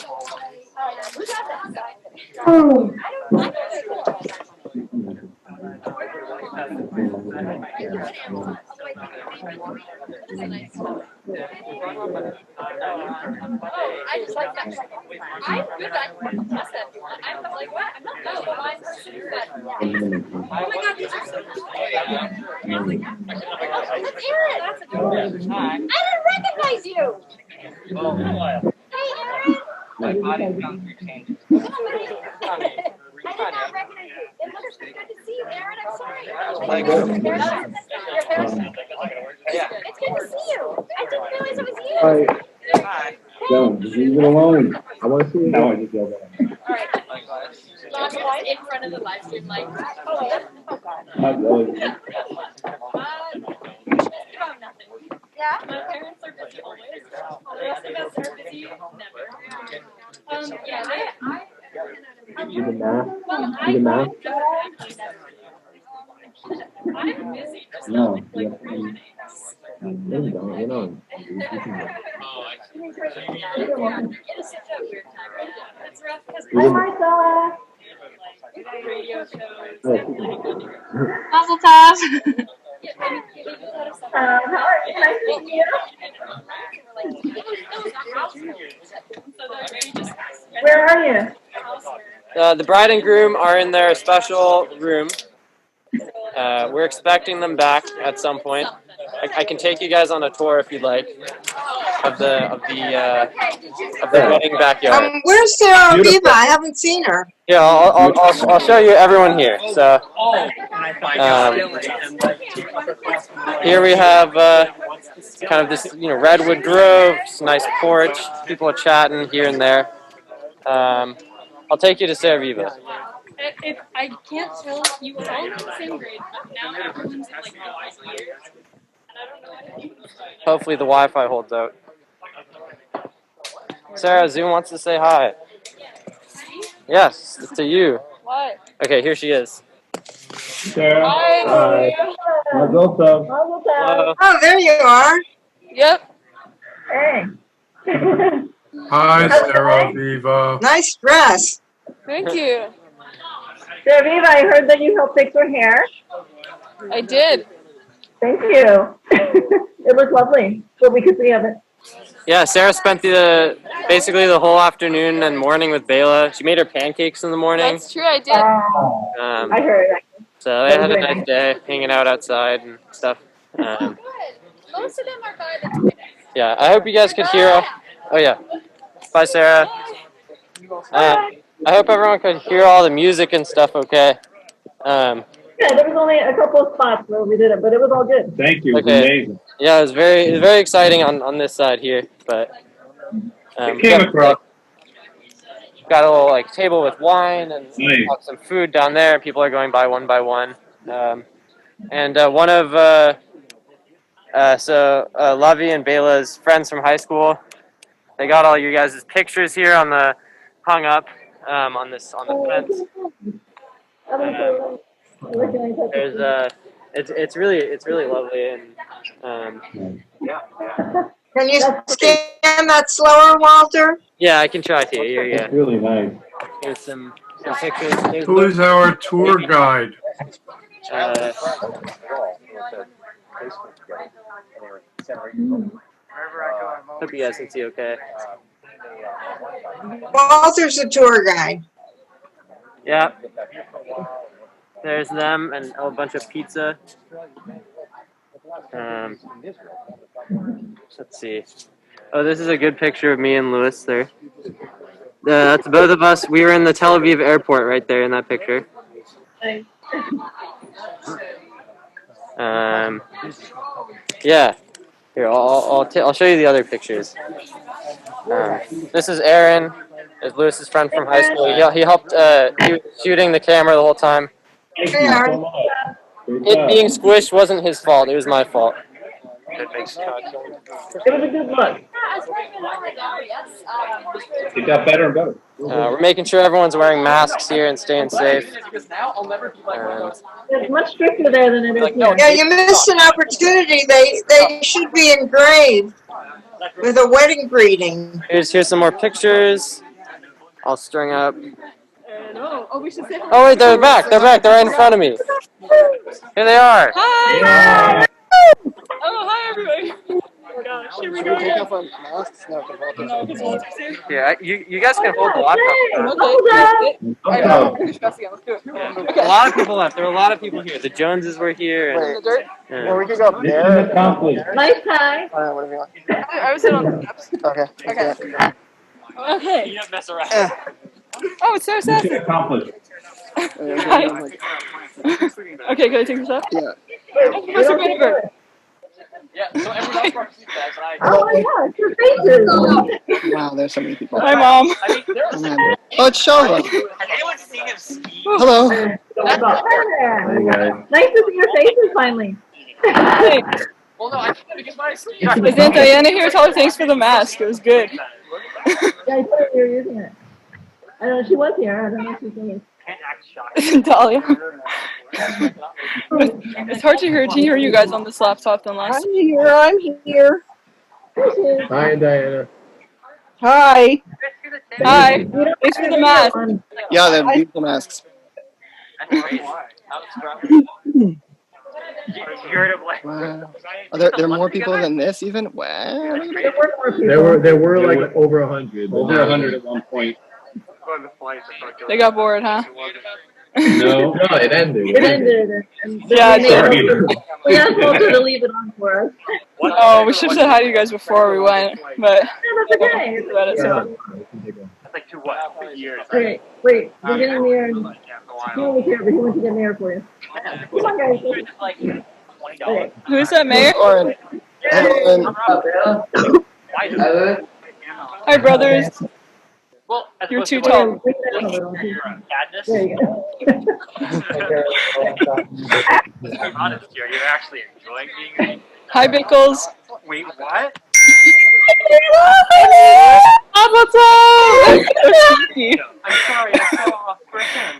I just like that. I'm good at test that. I'm like, what? I'm not that blind person that. Oh my god, these are so cool. Aaron! That's adorable. I didn't recognize you! Hey, Aaron! My body counts changes. I did not recognize you. It looks good to see you, Aaron. I'm sorry. Yeah. It's good to see you. I didn't realize it was you. Hi. Don't leave it alone. I want to see it. No, I just yelled at him. Alright. In front of the live stream, like, oh yeah. Oh god. Not really. You have nothing. Yeah? My parents are busy always. The rest of us are busy never. Yeah, Do the math. well, Do the math. I'm busy, just No. not like 3 days. You don't. You know. It's rough because Hi, Marcella. radio shows. Oh. Mazel tov. Nice to meet you. Where are you? The bride and groom are in their special room. We're expecting them back at some point. I can take you guys on a tour if you'd like of the wedding backyard. Where's Sarah Viva? I haven't seen her. Yeah, I'll show you everyone here. So here we have kind of this redwood grove, nice porch. People are chatting here and there. I'll take you to Sarah Viva. I can't tell you were all in the same grade, but now everyone's in like the years. And I don't know what to do. Hopefully the Wi-Fi holds out. Sarah, Zoom wants to say hi. Yes, it's to you. What? Okay, here she is. Sarah. Hi. Mazel tov. Hello. Oh, there you are. Yep. Hey. Hi, Sarah Viva. Nice dress. Thank you. So, Viva, I heard that you helped fix her hair. I did. Thank you. It looked lovely, what we could see of it. Yeah, Sarah spent basically the whole afternoon and morning with Baila. She made her pancakes in the morning. That's true, I did. I heard it. So they had a nice day hanging out outside and stuff. Most of them are good. Yeah, I hope you guys could hear. Oh yeah, bye Sarah. I hope everyone could hear all the music and stuff. Okay. Yeah, there was only a couple of spots where we did it, but it was all good. Thank you. Okay. Amazing. Yeah, it was very exciting on this side here, but Came across. got a little table with wine and Nice. some food down there. People are going by one. And one of Lavi and Baila's friends from high school, they got all you guys' pictures here hung up on the fence. There's it's really lovely and Can you scan that slower, Walter? yeah, I can try to. Here you It's go. really nice. Here's some pictures. Who is our tour guide? Hope you guys can see okay. Walter's a tour guide. Yeah. There's them and a bunch of pizza. Let's see. Oh, this is a good picture of me and Louis there. That's both of us. We were in the Tel Aviv airport right there in that picture. Yeah. Here, I'll show you the other pictures. This is Aaron. Is Lewis's friend from high school. He helped. He was shooting the camera the whole time. Thank you so much. It being squished wasn't his fault. It was my fault. It was a good look. It got better and better. We're making sure everyone's wearing masks here and staying safe. It's much stricter there than it is here. Yeah, you missed an opportunity. They should be engraved with a wedding greeting. Here's some more pictures. I'll string up. Oh, we should say hello. Oh wait, they're back. They're right in front of me. Here they are. Hi! Oh, hi everybody. Oh gosh, here we go again. No, because Walter's here. Yeah, you guys can hold the laptop. Okay. I know, finish fast again. Let's do it. Okay. A lot of people left. There were a lot of people here. The Joneses were here. In the dirt? Well, we could go Mission accomplished. Nice tie. Whatever you want. I was sitting on the steps. Okay. Okay. Okay. You don't mess around. Oh, it's so sassy. Mission accomplished. Hi. Okay, can I take this off? Yeah. Professor Greenberg. Yeah, so everyone else brought seat bags, and I... Oh my gosh, your faces. Wow, there's so many people. Hi, Mom. Oh, it's Sheva. Has anyone seen him ski? Hello. Hi Hey guys. Nice to see your faces finally. Thanks. Well, no, I can't because my ski... Is Aunt Diana here? Tell her thanks for the mask. It was good. Yeah, I thought you were using it. I don't know, she was here. I don't know if she's here. Dahlia. It's hard to hear you guys on this laptop than last. I'm here. Hi, Diana. Hi. Hi. Thanks for the mask. Yeah, they're beautiful masks. Wow. Are there more people than this even? Wow. There were like over 100. Over 100 at one point. They got bored, huh? No, it ended. It ended. And Yeah, we asked Walter to leave it on for us. Oh, we should have said hi to you guys before we went, but That's okay. about it, so. Wait, we're getting there. He was here, but he went to get mayor for you. Come on, guys. Okay. Who's that, Mayor? Hi, brothers. You're too tall. There you go. Hi, Bickles. Wait, what? What's up? I'm sorry, I saw firsthand.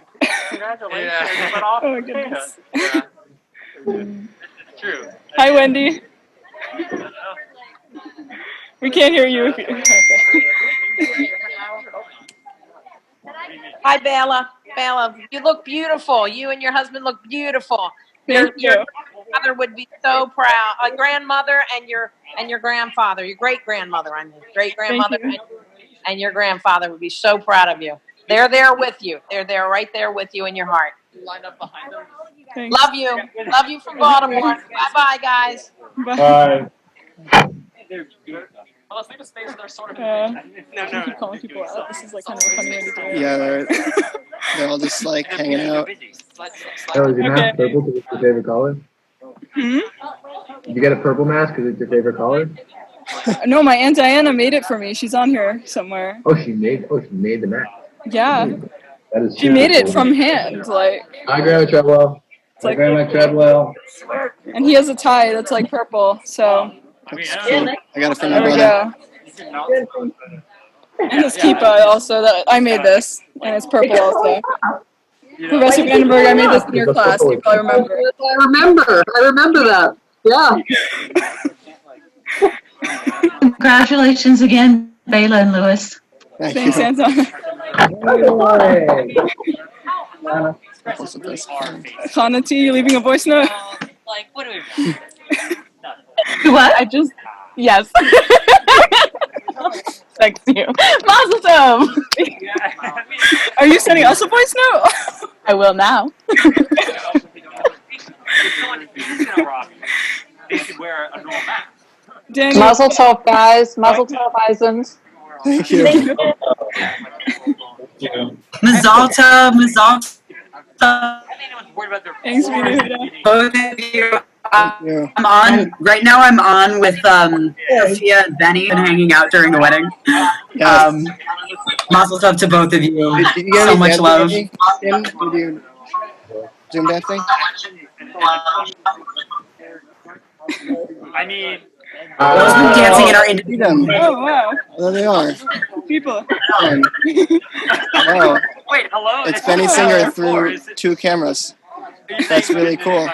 Congratulations, but off Oh my goodness. It's true. Hi, Wendy. We can't hear you. If you... Hi, Baila. Baila, you look beautiful. You and your husband look beautiful. Thank you. Your mother would be so proud. A grandmother and your grandfather, your great grandmother, I mean, great grandmother and your grandfather would be so proud of you. They're there with you. They're there, right there with you in your heart. Line up behind them. Thanks. Love you. Love you from Baltimore. Bye-bye, guys. Bye. Well, let's leave a space there, sort of. No. Keep calling people out. This is like kind of a funny way to do it. Yeah, they're all just like hanging out. Oh, is your mask purple because it's your favorite color? Hmm? Did you get a purple mask because it's your favorite color? No, my Aunt Diana made it for me. She's on here somewhere. Oh, she made the mask. Yeah. That is She made it from hand, like. Hi, Grandma Treadwell. Hi, Grandma Treadwell. And he has a tie that's like purple, so. I got a There we go. And this kippah also, that I made this, and it's purple also. Professor Vandenberg, I made this in your class. You probably remember. I remember that. Yeah. Congratulations again, Baila and Lewis. Thanks, Anton. Hana T, you leaving a voice note? Like, what do we What? I just, yes. Thanks you. Mazel tov. Are you sending us a voice note? I will now. They should wear a normal mask. Daniel. Mazel tov, guys. Mazel tov, Eisens. Thank you. Mazal tov, mazal tov. Thanks, Vina. Both of you. I'm on right now. I'm on with Sophia and Benny and hanging out during the wedding. Mazel tov to both of you. Did you get So any much dancing, love. Did you Zoom dancing? I mean, dancing in our individual. Oh, wow. There they are. People. Wow. wait, hello? It's Benny Singer through 2 cameras. That's really cool.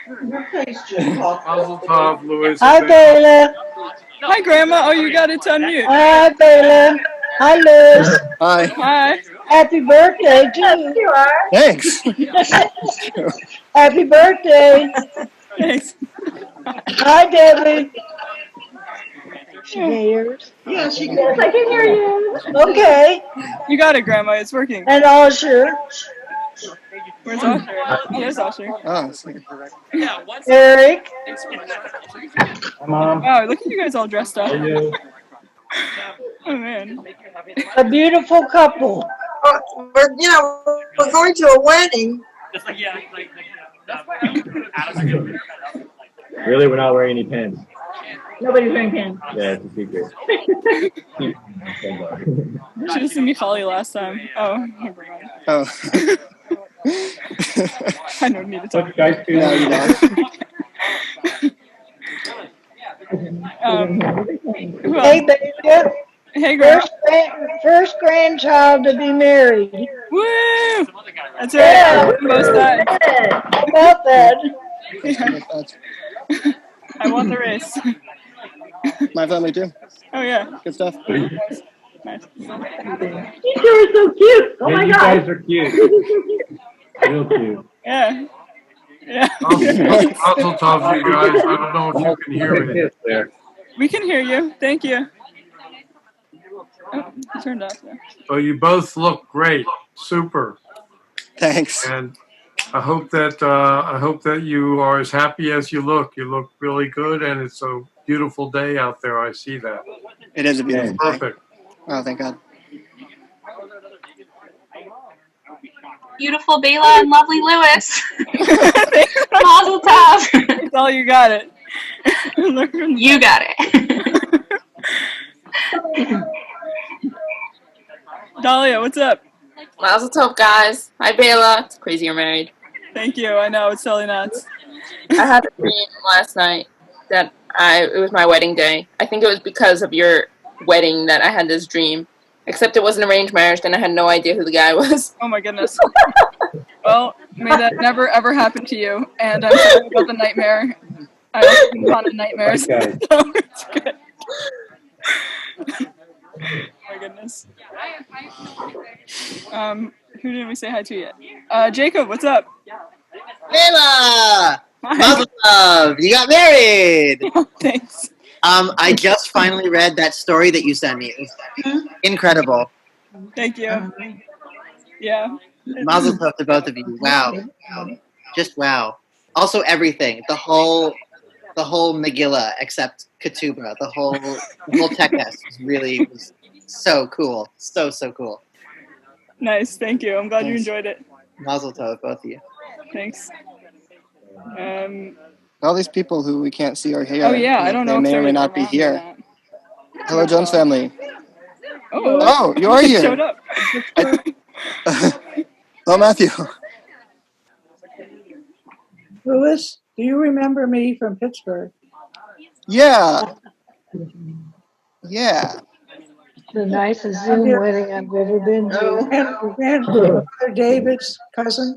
Mazel tov, Louis. Hi, Baila. Hi, Grandma. Oh, you got it on mute. Hi, Baila. Hi, Liz. Hi. Hi. Happy birthday, too. You are. Thanks. Happy birthday. Thanks. Hi, Debbie. She hears. Yeah, she can. Yes, I can hear you. Okay. You got it, Grandma. It's working. And Usher. Where's Usher? Oh, there's Usher. Oh, it's here. Eric. Wow, look at you guys all dressed up. Oh, man. A beautiful couple. We're going to a wedding. Really, we're not wearing any pants. Nobody's wearing pants. Yeah, it's a secret. Should have seen me Holly last time. Oh, never mind. Oh. I don't need to talk. No, you don't. Who else? Hey, baby. Hey, girl. First grandchild to be married. Woo! That's right. Yeah. Most that. How about that? I won the race. My family too. Oh, yeah. Good stuff. Nice. You two are so cute. Oh, my You God. guys are cute. Real cute. Yeah. Mazel tov, you guys. I don't know if you can hear me. We can hear you. Thank you. Oh, it turned off there. So you both look great. Super. Thanks. And I hope that you are as happy as you look. You look really good, and it's a beautiful day out there. I see that. It is a beautiful day. Perfect. Oh, thank God. Beautiful Baila and lovely Lewis. Mazel tov. That's all you got it. You got it. Dahlia, what's up? Mazel tov, guys. Hi, Baila. It's crazy you're married. Thank you. I know, it's totally nuts. I had a dream last night that it was my wedding day. I think it was because of your wedding that I had this dream. Except it was an arranged marriage, and I had no idea who the guy was. Oh my goodness. Well, may that never ever happen to you. And I'm sorry about the nightmare. I also think on nightmares. So it's good. Oh my goodness. Who didn't we say hi to yet? Jacob, what's up? Baila! Mazel tov! You got married! Thanks. I just finally read that story that you sent me. It was incredible. Thank you. Yeah. Mazel tov to both of you. Wow. Just wow. Also everything. The whole Megillah except Ketubah. The whole Tekes was so cool. So cool. Nice, thank you. I'm glad you enjoyed it. Mazel tov, both of you. Thanks. All these people who we can't see or hear. Oh yeah, I don't know. They if may or may not be around here. or not. Hello, Jones family. Oh, you are here. Showed up. Oh, Matthew. Louis, do you remember me from Pittsburgh? Yeah. Yeah. The nicest Zoom wedding I've ever been to. Grandfather David's cousin.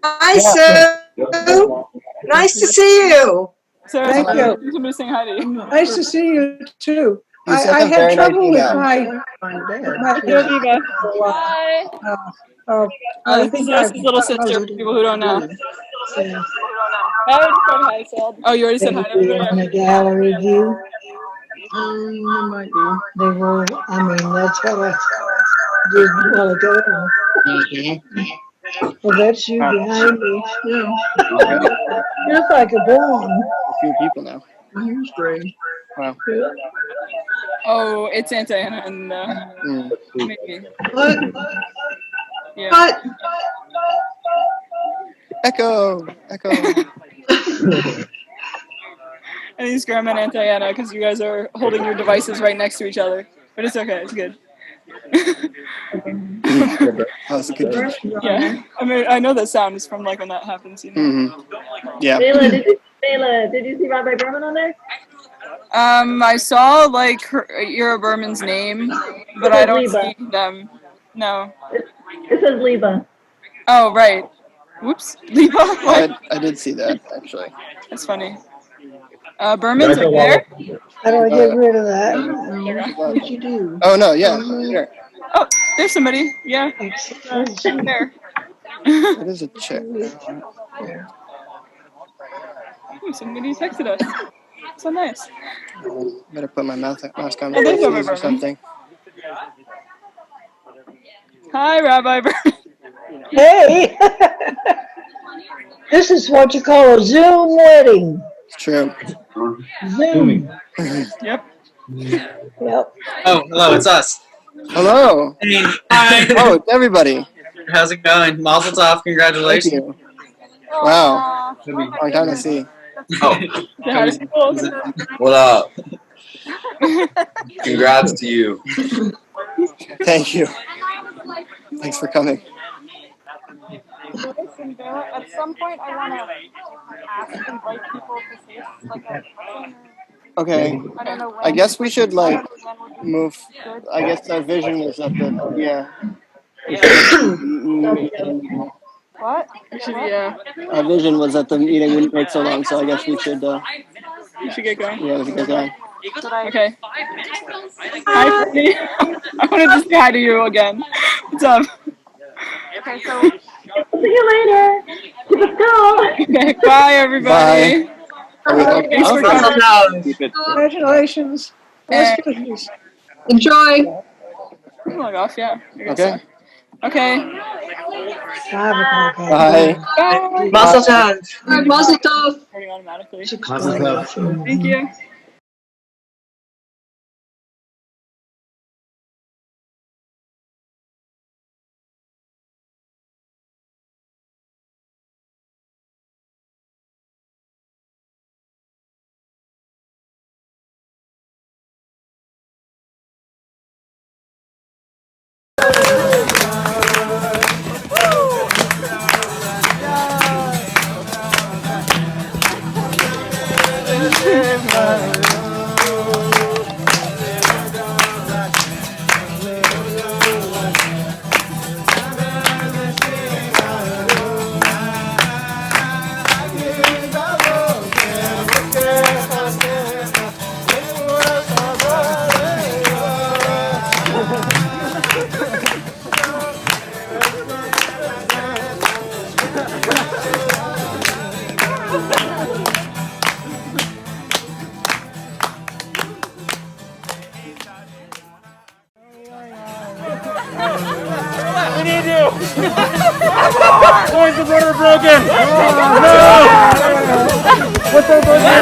Hi, Sue. Nice to see you. Sarah, Thank you. Somebody saying hi to you. Nice to see you too. You sent I a had very trouble nice with email. my Hi. I This think is Lewis's little sister, for people who don't know. Yeah. I already said hi, Sid. Oh, you already said hi to Maybe everybody? on the gallery view. It might be. They were, that's what I did a while ago. Well, that's you behind me. Yeah. You look like a blonde. A few people now. Here's great. Wow. Oh, it's Santa Ana and maybe. What? Yeah. What? Echo. I think it's Grandma and Aunt Diana because you guys are holding your devices right next to each other. But it's okay, it's good. Oh, it's a good pitch. Yeah. I mean, I know that sound is from like when that happens, you know. Mm-hmm. Yeah. Baila, did you see Rabbi Berman on there? I saw like Ira Berman's name, but I don't see them. No. It says Liba. Oh, right. Whoops. Liba? I did see that, actually. That's funny. Berman's like there? How do I get rid of that? What'd you do? Oh, no, yeah. Here. Oh, there's somebody. Yeah. There. It is a chick. Ooh, somebody texted us. So nice. Better put my mask on Oh, there's Rabbi or Berman. something. Hi, Rabbi Berman. Hey! This is what you call a Zoom wedding. It's true. Zoom. Yep. Yep. Oh, hello, it's us. Hello. Hey, hi. Oh, it's everybody. How's it going? Mazel tov, congratulations. Thank you. Wow. Long time to see. Oh. What up? Congrats to you. Thank you. Thanks for coming. At some point, I want to invite people to see like a lesson. Okay. I don't know when. I guess we should like move. I guess our vision was at the What? Yeah. Our vision was that the meeting wouldn't take so long, so I guess we should. You should get going. Yeah, we should get going. Okay. Hi, Freddie. I wanted to say hi to you again. What's up? Okay, so see you later. Keep it cool. Okay, bye everybody. Thanks for coming. Congratulations. And Enjoy. oh my gosh, yeah. I guess Okay. so. Okay. Bye. Bye. Mazel tov. Mazel tov. Starting automatically. Mazel tov. Thank you. We need you! Boys, the border broken! No! What's our brother?